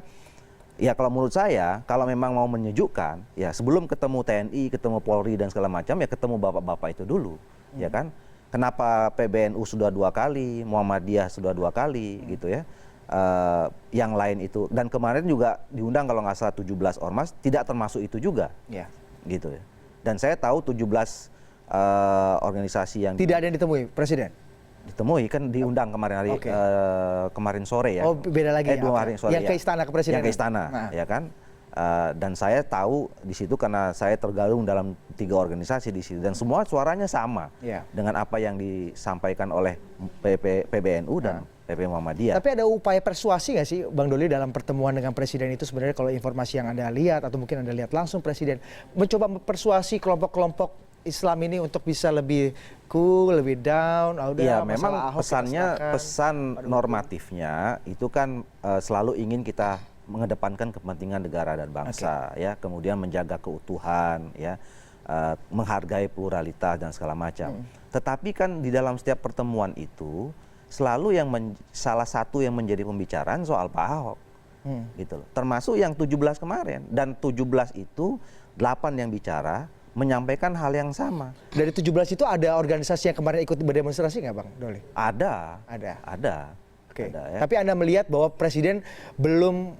ya kalau menurut saya, kalau memang mau menyejukkan, ya sebelum ketemu TNI, ketemu Polri dan segala macam, ya ketemu bapak-bapak itu dulu, ya kan? Kenapa PBNU sudah 2 kali, Muhammadiyah sudah 2 kali, gitu ya? Yang lain itu, dan kemarin juga diundang kalau nggak salah 17 ormas, tidak termasuk itu juga, gitu ya. Dan saya tahu 17 organisasi yang tidak ada yang ditemui Presiden. Ditemui kan diundang kemarin hari kemarin sore ya. Oh, beda lagi. 2 hari sore. Yang ke istana ke Presiden. Yang ke istana, ya kan. Dan saya tahu di situ karena saya tergabung dalam 3 organisasi di situ dan semua suaranya sama dengan apa yang disampaikan oleh PBNU dan PP Muhammadiyah. Tapi ada upaya persuasi nggak sih Bang Doli dalam pertemuan dengan Presiden itu sebenarnya, kalau informasi yang Anda lihat atau mungkin Anda lihat langsung Presiden mencoba mempersuasi kelompok-kelompok Islam ini untuk bisa lebih cool, lebih down. Iya, memang pesan normatifnya itu kan selalu ingin kita mengedepankan kepentingan negara dan bangsa, ya, kemudian menjaga keutuhan, ya, menghargai pluralitas dan segala macam. Tetapi kan di dalam setiap pertemuan itu selalu salah satu yang menjadi pembicaraan soal Pak Ahok, gitu loh. Termasuk yang 17 kemarin, dan 17 itu 8 yang bicara menyampaikan hal yang sama. Dari 17 itu ada organisasi yang kemarin ikut berdemonstrasi nggak, Bang Doli? Ada. Oke. Ya. Tapi Anda melihat bahwa Presiden belum,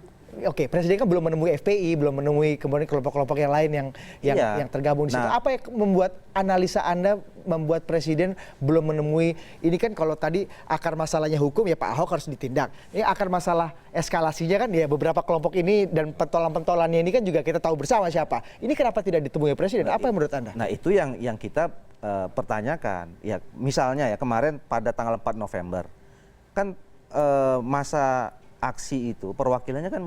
Presiden kan belum menemui FPI, belum menemui kemudian kelompok-kelompok yang lain yang tergabung di situ. Apa yang membuat analisa Anda membuat Presiden belum menemui ini? Kan kalau tadi akar masalahnya hukum, ya Pak Ahok harus ditindak. Ini akar masalah eskalasinya kan ya beberapa kelompok ini dan pentolan-pentolannya ini kan juga kita tahu bersama siapa. Ini kenapa tidak ditemui Presiden? Apa yang menurut Anda? Nah, itu yang kita pertanyakan. Ya, misalnya ya kemarin pada tanggal 4 November kan masa aksi itu perwakilannya kan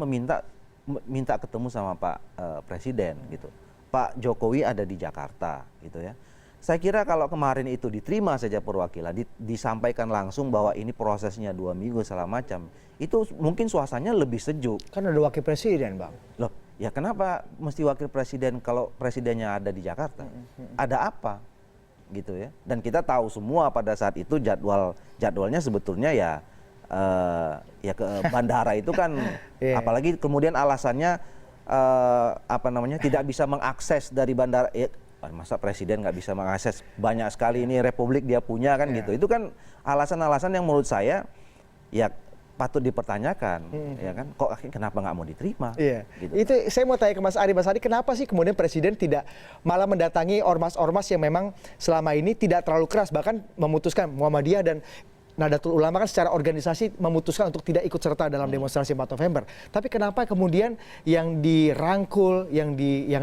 minta ketemu sama Pak Presiden gitu. Pak Jokowi ada di Jakarta gitu ya. Saya kira kalau kemarin itu diterima saja perwakilan, disampaikan langsung bahwa ini prosesnya 2 minggu segala macam, itu mungkin suasananya lebih sejuk. Kan ada wakil presiden, Bang. Loh, ya kenapa mesti wakil presiden kalau presidennya ada di Jakarta? Ada apa? Gitu ya. Dan kita tahu semua pada saat itu jadwalnya sebetulnya ya ke bandara itu kan apalagi kemudian alasannya tidak bisa mengakses dari bandara. Masa presiden nggak bisa mengakses, banyak sekali ini republik dia punya kan gitu. Itu kan alasan-alasan yang menurut saya ya patut dipertanyakan, ya kan? Kok kenapa nggak mau diterima? Gitu. Itu saya mau tanya ke Mas Ari. Mas Ari, kenapa sih kemudian presiden tidak malah mendatangi ormas-ormas yang memang selama ini tidak terlalu keras, bahkan memutuskan Muhammadiyah dan Nahdlatul Ulama kan secara organisasi memutuskan untuk tidak ikut serta dalam demonstrasi 4 November. Tapi kenapa kemudian yang dirangkul, yang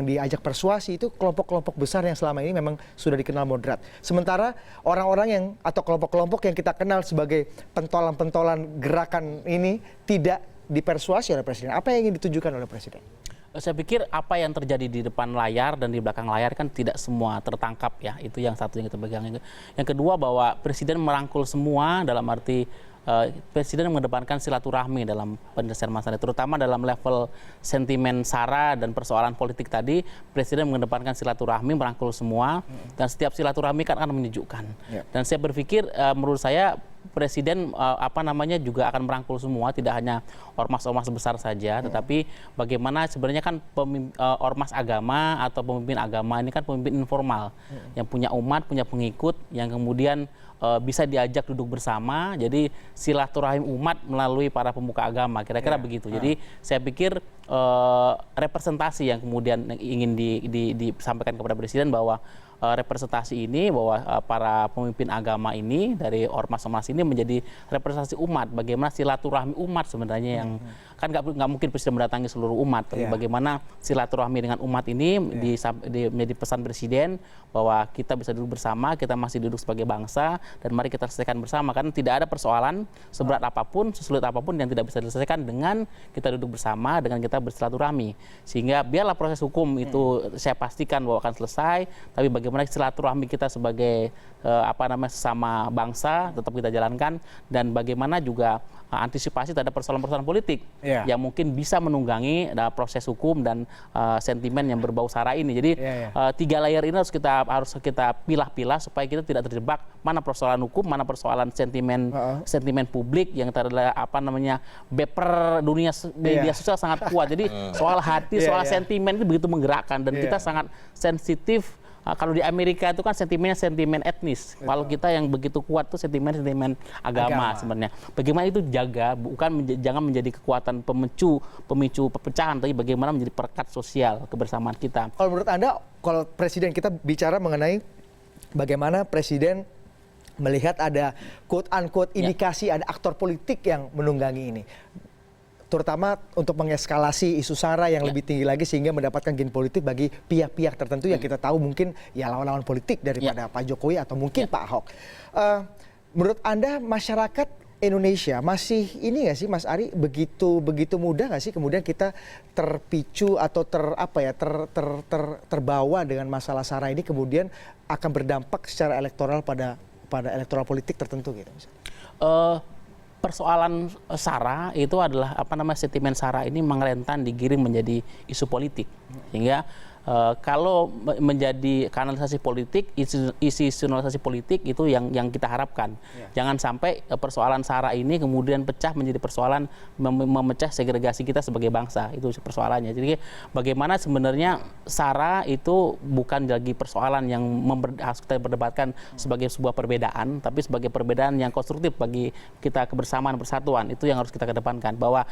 diajak persuasi itu kelompok-kelompok besar yang selama ini memang sudah dikenal moderat. Sementara orang-orang yang atau kelompok-kelompok yang kita kenal sebagai pentolan-pentolan gerakan ini tidak dipersuasi oleh Presiden. Apa yang ingin ditujukan oleh Presiden? Saya pikir apa yang terjadi di depan layar dan di belakang layar kan tidak semua tertangkap ya. Itu yang satu yang kita pegang. Yang kedua bahwa Presiden merangkul semua dalam arti Presiden mengedepankan silaturahmi dalam penyelesaian masalah, terutama dalam level sentimen sara dan persoalan politik tadi. Presiden mengedepankan silaturahmi, merangkul semua, dan setiap silaturahmi kan akan menyejukkan. Dan saya berpikir, menurut saya Presiden juga akan merangkul semua, tidak hanya ormas-ormas besar saja, tetapi bagaimana sebenarnya kan ormas agama atau pemimpin agama ini kan pemimpin informal yang punya umat, punya pengikut, yang kemudian bisa diajak duduk bersama. Jadi silaturahim umat melalui para pemuka agama, kira-kira begitu. Jadi saya pikir representasi yang kemudian ingin disampaikan kepada Presiden bahwa representasi ini, bahwa para pemimpin agama ini dari ormas-ormas ini menjadi representasi umat. Bagaimana silaturahmi umat sebenarnya yang kan nggak mungkin Presiden mendatangi seluruh umat, tapi bagaimana silaturahmi dengan umat ini menjadi pesan Presiden bahwa kita bisa duduk bersama, kita masih duduk sebagai bangsa, dan mari kita selesaikan bersama. Karena tidak ada persoalan seberat apapun, sesulit apapun yang tidak bisa diselesaikan dengan kita duduk bersama, dengan kita bersilaturahmi. Sehingga biarlah proses hukum itu saya pastikan bahwa akan selesai, tapi bagaimana silaturahmi kita sebagai sesama bangsa tetap kita jalankan, dan bagaimana juga antisipasi terhadap persoalan-persoalan politik yang mungkin bisa menunggangi proses hukum dan sentimen yang berbau sara ini. Jadi 3 layer ini harus kita pilah-pilah supaya kita tidak terjebak mana persoalan hukum, mana persoalan sentimen publik yang terhadap beper dunia media sosial sangat kuat. Jadi soal hati, soal sentimen itu begitu menggerakkan, dan kita sangat sensitif. Kalau di Amerika itu kan sentimennya sentimen etnis. Kalau kita yang begitu kuat itu sentimen agama sebenarnya. Bagaimana itu dijaga, jangan menjadi kekuatan pemicu perpecahan, tapi bagaimana menjadi perekat sosial kebersamaan kita. Kalau menurut Anda, kalau Presiden, kita bicara mengenai bagaimana Presiden melihat ada quote-unquote indikasi ada aktor politik yang menunggangi ini, terutama untuk mengeskalasi isu sara yang lebih tinggi lagi sehingga mendapatkan gain politik bagi pihak-pihak tertentu yang kita tahu mungkin lawan-lawan politik daripada Pak Jokowi atau mungkin Pak Ahok. Menurut Anda masyarakat Indonesia masih ini nggak sih, Mas Ari, begitu mudah nggak sih kemudian kita terpicu atau terbawa dengan masalah sara ini kemudian akan berdampak secara elektoral pada elektoral politik tertentu gitu misalnya? Persoalan sara itu adalah sentimen sara ini mengerentan digiring menjadi isu politik, sehingga kalau menjadi kanalisasi politik, isi kanalisasi politik itu yang kita harapkan. Jangan sampai persoalan sara ini kemudian pecah menjadi persoalan memecah segregasi kita sebagai bangsa. Itu persoalannya. Jadi bagaimana sebenarnya sara itu bukan lagi persoalan yang harus kita berdebatkan sebagai sebuah perbedaan, tapi sebagai perbedaan yang konstruktif bagi kita kebersamaan persatuan. Itu yang harus kita kedepankan. Bahwa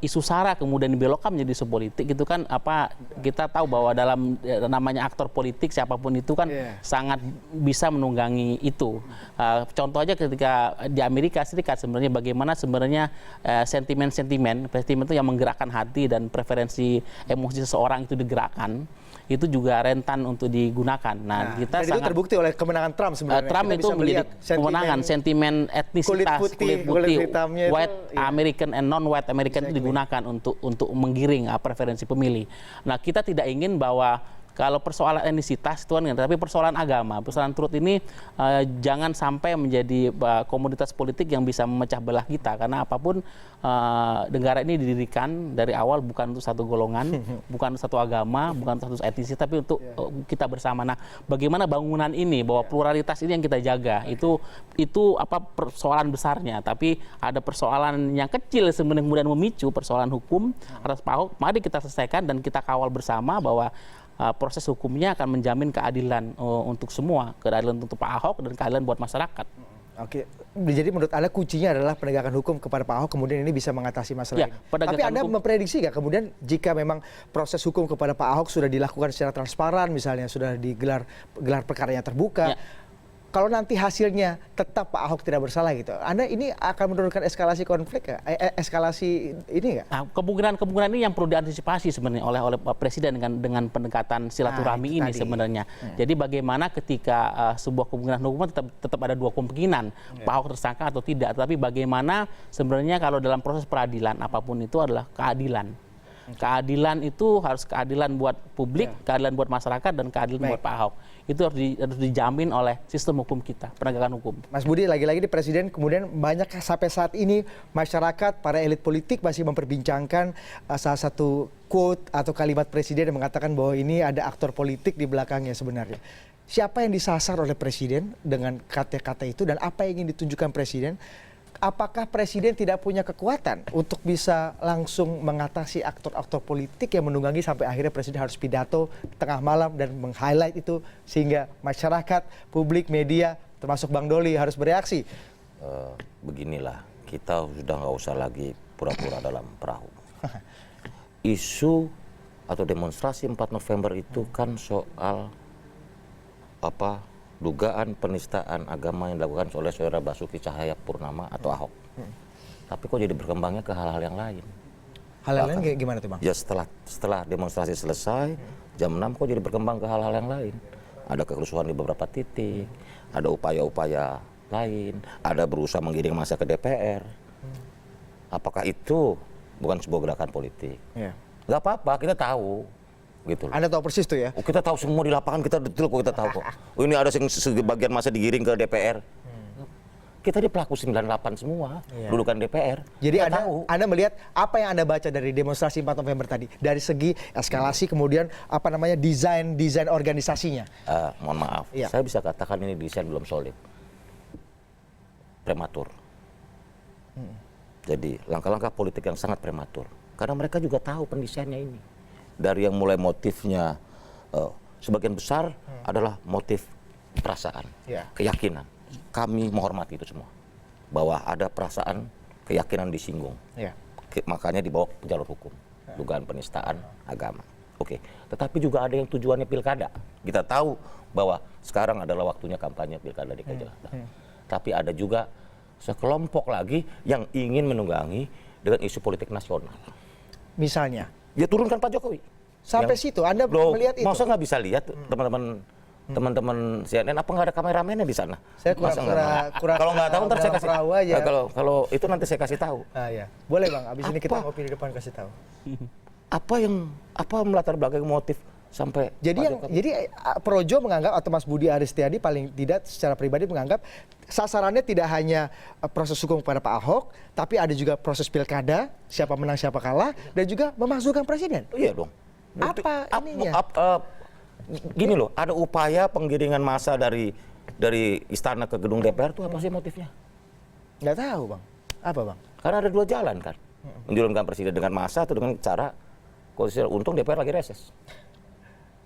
isu sara kemudian dibelokkan menjadi isu politik itu kan kita tahu bahwa dalam namanya aktor politik siapapun itu kan sangat bisa menunggangi itu. Contoh aja ketika di Amerika Serikat sebenarnya bagaimana sebenarnya sentimen itu yang menggerakkan hati dan preferensi emosi seseorang itu digerakkan, itu juga rentan untuk digunakan. Nah, kita sangat itu terbukti oleh kemenangan Trump sebenarnya. Trump itu menjadi kemenangan sentimen etnisitas, kulit putih white American and non-white American itu digunakan untuk menggiring preferensi pemilih. Nah, kita tidak ingin bahwa kalau persoalan etnisitas itu kan, tapi persoalan agama, persoalan truth ini jangan sampai menjadi komoditas politik yang bisa memecah belah kita, karena apapun negara ini didirikan dari awal bukan untuk satu golongan, bukan untuk satu agama, bukan untuk satu etnisitas, tapi untuk kita bersama. Nah, bagaimana bangunan ini, bahwa pluralitas ini yang kita jaga, itu persoalan besarnya, tapi ada persoalan yang kecil sebenarnya kemudian memicu persoalan hukum atas Pak Ahok. Mari kita selesaikan dan kita kawal bersama bahwa proses hukumnya akan menjamin keadilan untuk semua, keadilan untuk Pak Ahok dan keadilan buat masyarakat. Oke, jadi menurut Anda kuncinya adalah penegakan hukum kepada Pak Ahok, kemudian ini bisa mengatasi masalah ini. Tapi Anda memprediksi nggak kemudian jika memang proses hukum kepada Pak Ahok sudah dilakukan secara transparan, misalnya sudah digelar perkaranya terbuka, kalau nanti hasilnya tetap Pak Ahok tidak bersalah gitu, Anda ini akan menurunkan eskalasi konflik, eskalasi ini nggak? Nah, kemungkinan ini yang perlu diantisipasi sebenarnya oleh Presiden dengan pendekatan silaturahmi ini sebenarnya. Jadi bagaimana ketika sebuah kemungkinan hukuman tetap ada dua kemungkinan, Pak Ahok tersangka atau tidak, tapi bagaimana sebenarnya kalau dalam proses peradilan apapun itu adalah keadilan. Keadilan itu harus keadilan buat publik, keadilan buat masyarakat, dan keadilan buat Pak Ahok. Itu harus dijamin oleh sistem hukum kita, penegakan hukum. Mas Budi, lagi-lagi di Presiden kemudian banyak sampai saat ini masyarakat, para elit politik masih memperbincangkan salah satu quote atau kalimat Presiden yang mengatakan bahwa ini ada aktor politik di belakangnya sebenarnya. Siapa yang disasar oleh Presiden dengan kata-kata itu dan apa yang ingin ditunjukkan Presiden? Apakah Presiden tidak punya kekuatan untuk bisa langsung mengatasi aktor-aktor politik yang menunggangi sampai akhirnya Presiden harus pidato tengah malam dan meng-highlight itu sehingga masyarakat, publik, media, termasuk Bang Doli harus bereaksi? Beginilah, kita sudah nggak usah lagi pura-pura dalam perahu. Isu atau demonstrasi 4 November itu kan soal dugaan penistaan agama yang dilakukan oleh saudara Basuki Cahayapurnama atau Ahok. Tapi kok jadi berkembangnya ke hal-hal yang lain. Hal-hal lain kayak gimana tuh Bang? Ya setelah demonstrasi selesai, jam 6 kok jadi berkembang ke hal-hal yang lain. Ada kekerusuhan di beberapa titik, ada upaya-upaya lain, ada berusaha menggiring massa ke DPR. Apakah itu bukan sebuah gerakan politik? Nggak apa-apa, kita tahu. Gitu. Anda tahu persis tuh ya? Kita tahu semua di lapangan, kita detail kok, kita tahu kok. Ini ada sebagian masa digiring ke DPR. Kita di pelaku 98 semua, dudukan DPR. Jadi tahu. Anda melihat apa yang Anda baca dari demonstrasi 4 November tadi? Dari segi eskalasi kemudian desain organisasinya? Mohon maaf, saya bisa katakan ini desain belum solid. Prematur. Jadi langkah-langkah politik yang sangat prematur. Karena mereka juga tahu pendesainnya ini. Dari yang mulai motifnya sebagian besar adalah motif perasaan, keyakinan. Kami menghormati itu semua. Bahwa ada perasaan, keyakinan disinggung. Makanya dibawa ke jalur hukum. Dugaan penistaan agama. Oke. Tetapi juga ada yang tujuannya pilkada. Kita tahu bahwa sekarang adalah waktunya kampanye pilkada DKI Jakarta. Tapi ada juga sekelompok lagi yang ingin menunggangi dengan isu politik nasional. Misalnya? Ya turunkan Pak Jokowi. Sampai situ Anda melihat itu? Masa nggak bisa lihat teman-teman CNN, apa nggak ada kameramennya di sana? Saya kurang kalau nggak tahu ntar saya kasih tahu aja. Kalau itu nanti saya kasih tahu. Boleh Bang, abis ini kita ngopi di depan kasih tahu. Apa melatar belakang motif sampai jadi Projo menganggap atau Mas Budi Aristiadi paling tidak secara pribadi menganggap sasarannya tidak hanya proses hukum kepada Pak Ahok, tapi ada juga proses pilkada, siapa menang siapa kalah, dan juga memasukkan presiden. Iya dong. Apa ininya? Gini loh, ada upaya penggiringan massa dari istana ke gedung DPR itu apa sih motifnya? Nggak tahu Bang. Apa Bang? Karena ada dua jalan kan, menurunkan presiden dengan massa atau dengan cara konstitusional. Untung DPR lagi reses.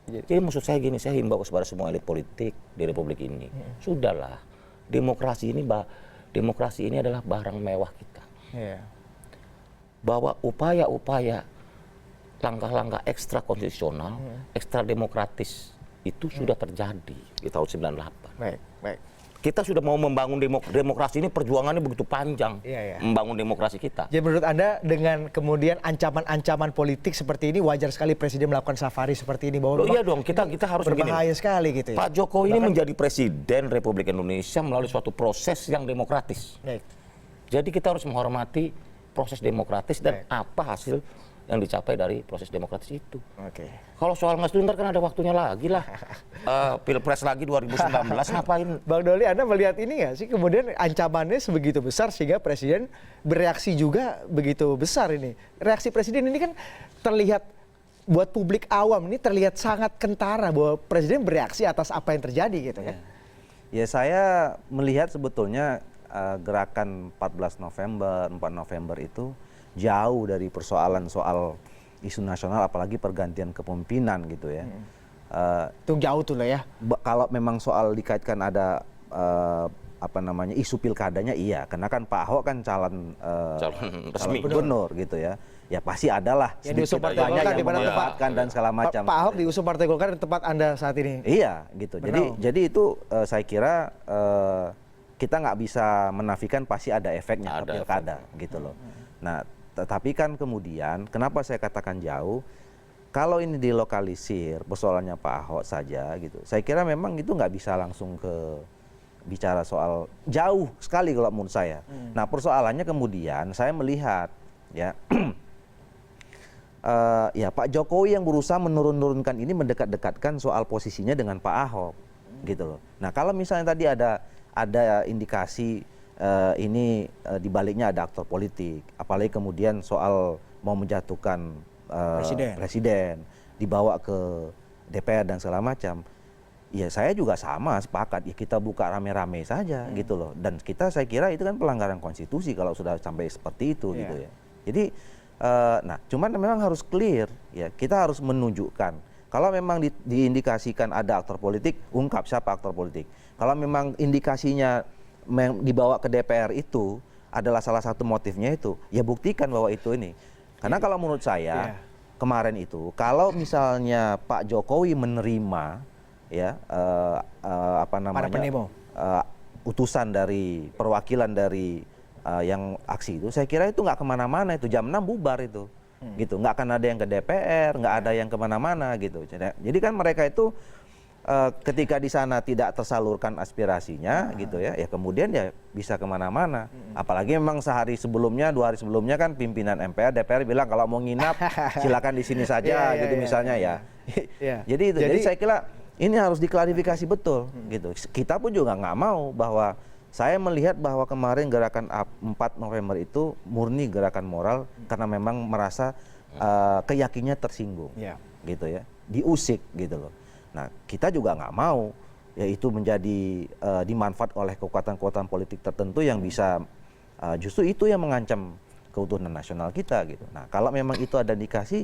Jadi maksud saya gini, saya himbau kepada semua elit politik di Republik ini, sudahlah, demokrasi ini adalah barang mewah kita. Bahwa upaya-upaya langkah-langkah ekstra konstitusional, ekstra demokratis itu sudah terjadi di tahun 98. Baik. Kita sudah mau membangun demokrasi ini, perjuangannya begitu panjang, membangun demokrasi kita. Jadi menurut Anda dengan kemudian ancaman-ancaman politik seperti ini wajar sekali Presiden melakukan safari seperti ini bahwa iya dong, kita harus berbahaya sekali gitu ya. Pak Jokowi ini menjadi Presiden Republik Indonesia melalui suatu proses yang demokratis. Jadi kita harus menghormati proses demokratis dan apa hasil yang dicapai dari proses demokratis itu. Kalau soal nggak setuju, ntar kan ada waktunya lagi lah. Pilpres lagi 2019, ngapain? Bang Doli, Anda melihat ini nggak sih kemudian ancamannya sebegitu besar sehingga Presiden bereaksi juga begitu besar ini. Reaksi Presiden ini kan terlihat buat publik awam ini terlihat sangat kentara bahwa Presiden bereaksi atas apa yang terjadi gitu kan. Ya saya melihat sebetulnya gerakan 14 November, 4 November itu jauh dari persoalan soal isu nasional, apalagi pergantian kepemimpinan gitu ya. Itu jauh tuh lah ya. Kalau memang soal dikaitkan ada isu pilkadanya, iya, karena kan Pak Ahok kan calon resmi gubernur gitu ya. Ya pasti adalah yang diusung Partai Golkar di mana tempatkan dan segala macam. Pak Ahok diusung Partai Golkar di tempat Anda saat ini. Iya, gitu. Jadi itu saya kira kita nggak bisa menafikan pasti ada efeknya ke pilkada gitu loh. Nah, tetapi kan kemudian kenapa saya katakan jauh? Kalau ini dilokalisir persoalannya Pak Ahok saja gitu, saya kira memang itu nggak bisa langsung ke bicara soal jauh sekali kalau menurut saya. Nah persoalannya kemudian saya melihat ya ya Pak Jokowi yang berusaha menurun-nurunkan ini, mendekat-dekatkan soal posisinya dengan Pak Ahok, gitu loh. Nah kalau misalnya tadi ada indikasi ini di baliknya ada aktor politik, apalagi kemudian soal mau menjatuhkan presiden, dibawa ke DPR dan segala macam. Ya saya juga sama sepakat, ya kita buka rame-rame saja gitu loh. Dan saya kira itu kan pelanggaran konstitusi kalau sudah sampai seperti itu gitu ya. Jadi nah cuman memang harus clear ya, kita harus menunjukkan kalau memang diindikasikan ada aktor politik, ungkap siapa aktor politik. Kalau memang indikasinya dibawa ke DPR itu adalah salah satu motifnya itu, ya buktikan bahwa itu ini. Karena kalau menurut saya kemarin itu kalau misalnya Pak Jokowi menerima ya apa namanya utusan dari perwakilan dari yang aksi itu, saya kira itu nggak kemana-mana, itu jam 6 bubar itu gitu, nggak akan ada yang ke DPR, nggak ada yang kemana-mana gitu. Jadi kan mereka itu ketika di sana tidak tersalurkan aspirasinya gitu ya, ya kemudian ya bisa kemana-mana. Apalagi memang sehari sebelumnya, 2 hari sebelumnya kan pimpinan MPR, DPR bilang kalau mau nginap silakan di sini saja gitu misalnya ya. Jadi saya kira ini harus diklarifikasi betul gitu. Kita pun juga nggak mau bahwa saya melihat bahwa kemarin gerakan 4 November itu murni gerakan moral karena memang merasa keyakinannya tersinggung gitu ya, diusik gitu loh. Nah kita juga nggak mau ya itu menjadi dimanfaat oleh kekuatan-kekuatan politik tertentu yang bisa justru itu yang mengancam keutuhan nasional kita gitu. Nah kalau memang itu ada indikasi,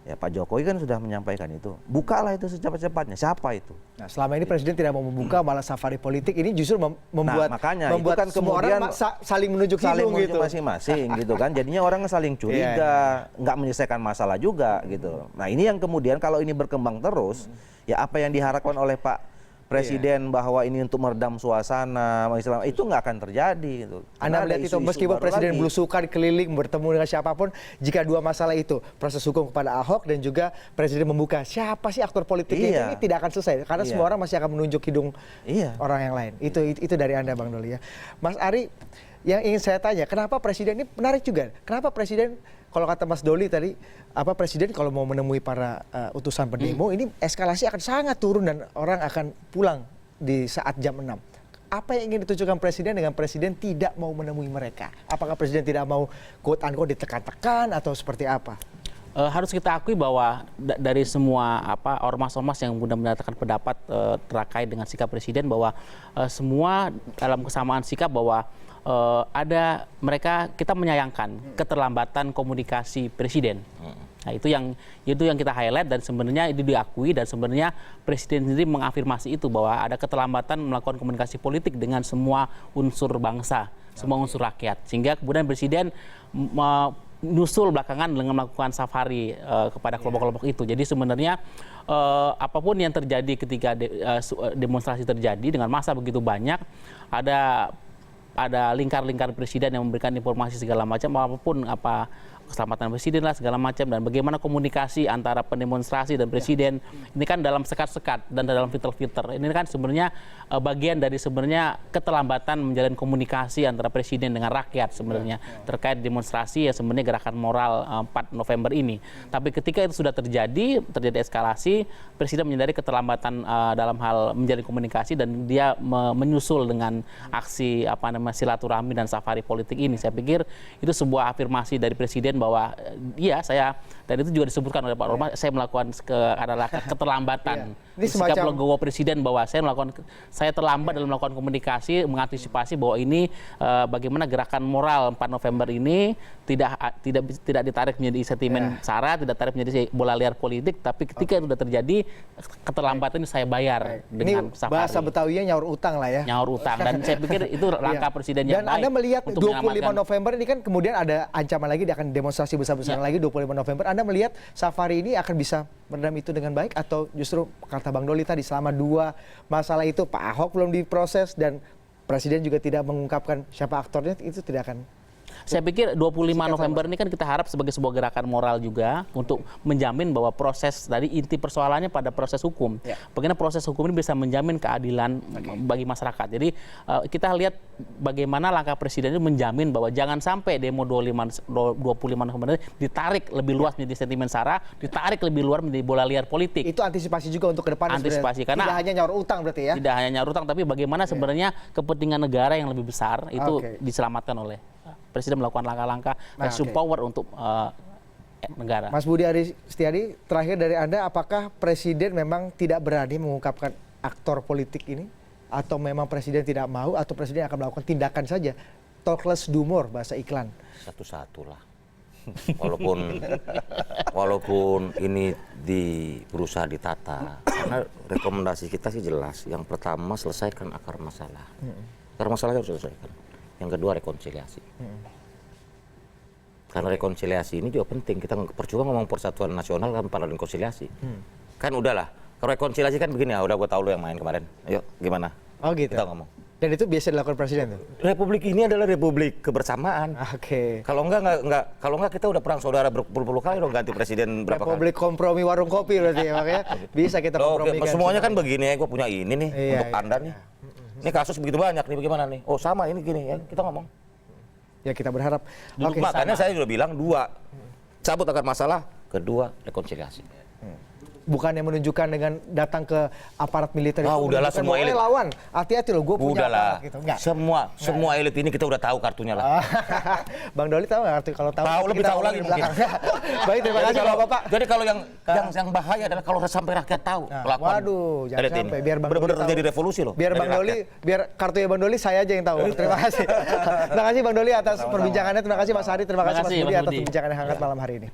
ya Pak Jokowi kan sudah menyampaikan itu, bukalah itu secepat-cepatnya. Siapa itu? Nah selama ini Presiden tidak mau membuka, malah safari politik ini justru membuat makanya itu kan semua kemudian orang saling menunjuk hidung gitu masing-masing gitu kan. Jadinya orang saling curiga, nggak menyelesaikan masalah juga gitu. Nah ini yang kemudian kalau ini berkembang terus, ya apa yang diharapkan oleh Pak Presiden bahwa ini untuk meredam suasana, itu nggak akan terjadi. Gitu. Anda melihat itu meskipun Presiden belusukan keliling bertemu dengan siapapun, jika dua masalah itu, proses hukum kepada Ahok dan juga Presiden membuka siapa sih aktor politiknya ini tidak akan selesai karena semua orang masih akan menunjuk hidung orang yang lain. Itu dari Anda Bang Doli ya. Mas Ari, yang ingin saya tanya, kenapa Presiden ini menarik juga? Kenapa Presiden, kalau kata Mas Doli tadi, Presiden kalau mau menemui para utusan pendemo ini eskalasi akan sangat turun dan orang akan pulang di saat jam 6. Apa yang ingin ditunjukkan Presiden dengan Presiden tidak mau menemui mereka? Apakah Presiden tidak mau quote-unquote ditekan-tekan atau seperti apa? Harus kita akui bahwa dari semua ormas-ormas yang sudah menyatakan pendapat terkait dengan sikap Presiden bahwa semua dalam kesamaan sikap bahwa kita menyayangkan keterlambatan komunikasi Presiden. Nah, itu yang kita highlight dan sebenarnya itu diakui dan sebenarnya Presiden sendiri mengafirmasi itu bahwa ada keterlambatan melakukan komunikasi politik dengan semua unsur bangsa, semua unsur rakyat. Sehingga kemudian Presiden menyusul belakangan dengan melakukan safari kepada kelompok-kelompok itu. Jadi sebenarnya apapun yang terjadi ketika demonstrasi terjadi dengan massa begitu banyak, ada lingkar-lingkar Presiden yang memberikan informasi segala macam, apapun keselamatan Presiden lah segala macam, dan bagaimana komunikasi antara pendemonstrasi dan Presiden ini kan dalam sekat-sekat dan dalam filter-filter. Ini kan sebenarnya bagian dari sebenarnya keterlambatan menjalin komunikasi antara Presiden dengan rakyat sebenarnya terkait demonstrasi ya sebenarnya gerakan moral 4 November ini. Tapi ketika itu sudah terjadi eskalasi, Presiden menyadari keterlambatan dalam hal menjalin komunikasi dan dia menyusul dengan aksi silaturahmi dan safari politik ini. Saya pikir itu sebuah afirmasi dari Presiden bahwa dan itu juga disebutkan oleh Pak Roma, saya melakukan adalah keterlambatan. Ini sikap legowo Presiden bahwa saya terlambat dalam melakukan komunikasi, mengantisipasi bahwa ini bagaimana gerakan moral 4 November ini tidak ditarik menjadi sentimen sara, tidak ditarik menjadi bola liar politik, tapi ketika itu sudah terjadi keterlambatan ini saya bayar dengan safari. Bahasa Betawinya nyaur utang lah ya. Nyaur utang, dan saya pikir itu langkah Presiden yang baik. Dan Anda melihat 25 November ini kan kemudian ada ancaman lagi, dia akan demonstrasi besar-besaran lagi 25 November. Anda melihat safari ini akan bisa meredam itu dengan baik atau justru kata Bang Doli tadi selama 2 masalah itu Pak Ahok belum diproses dan Presiden juga tidak mengungkapkan siapa aktornya, itu tidak akan Saya pikir 25 November ini kan kita harap sebagai sebuah gerakan moral juga untuk menjamin bahwa proses tadi inti persoalannya pada proses hukum. Bagaimana proses hukum ini bisa menjamin keadilan bagi masyarakat. Jadi kita lihat bagaimana langkah presiden itu menjamin bahwa jangan sampai demo 25 November ini ditarik lebih luas menjadi sentimen sara, ditarik lebih luas menjadi bola liar politik. Itu antisipasi juga untuk ke depan. Antisipasi, karena tidak hanya nyaur utang berarti ya. Tidak hanya nyaur utang, tapi bagaimana sebenarnya kepentingan negara yang lebih besar itu diselamatkan oleh presiden melakukan langkah-langkah power untuk negara. Mas Budi Aris Setiadi, terakhir dari Anda, apakah presiden memang tidak berani mengungkapkan aktor politik ini? Atau memang presiden tidak mau, atau presiden akan melakukan tindakan saja? Talk less, do more, bahasa iklan. Satu-satu lah. Walaupun ini berusaha ditata, karena rekomendasi kita sih jelas. Yang pertama, selesaikan akar masalah. Akar masalahnya harus selesaikan. Yang kedua, rekonsiliasi. Karena rekonsiliasi ini juga penting. Kita percuma ngomong persatuan nasional kan pada rekonsiliasi. Kan udahlah. Kalau rekonsiliasi kan begini, ya udah gue tahu lu yang main kemarin. Ayo, gimana? Oh gitu. Kita ngomong. Dan itu biasa dilakukan presiden tuh? Republik ini adalah republik kebersamaan. Kalau enggak kita udah perang saudara berpuluh-puluh kali dong ganti presiden berapa kali. Republik kompromi warung kopi berarti ya, makanya bisa kita kompromikan. Semuanya kan begini, gue punya ini nih untuk Anda nih. Ini kasus begitu banyak nih, bagaimana nih? Oh sama ini gini ya, kita ngomong. Ya kita berharap. Makanya saya sudah bilang dua, cabut akar masalah, kedua rekonsiliasi. Bukan yang menunjukkan dengan datang ke aparat militer itu. Udahlah semua elit. Lawan, hati-hati loh, gue punya aparat gitu. Semua elit ini kita udah tahu kartunya lah. Bang Doli tahu nggak kartu? Kalau tahu lebih tahu lagi mungkin. Baik, terima kasih Bapak. Jadi kalau yang bahaya adalah kalau sampai rakyat tahu. Waduh, jangan sampai. Biar Bang Doli benar-benar terjadi revolusi loh. Biar Bang Doli, biar kartunya Bang Doli saya aja yang tahu. Terima kasih. Terima kasih Bang Doli atas perbincangannya. Terima kasih Mas Hadi. Terima kasih Mas Budi atas perbincangan yang hangat malam hari ini.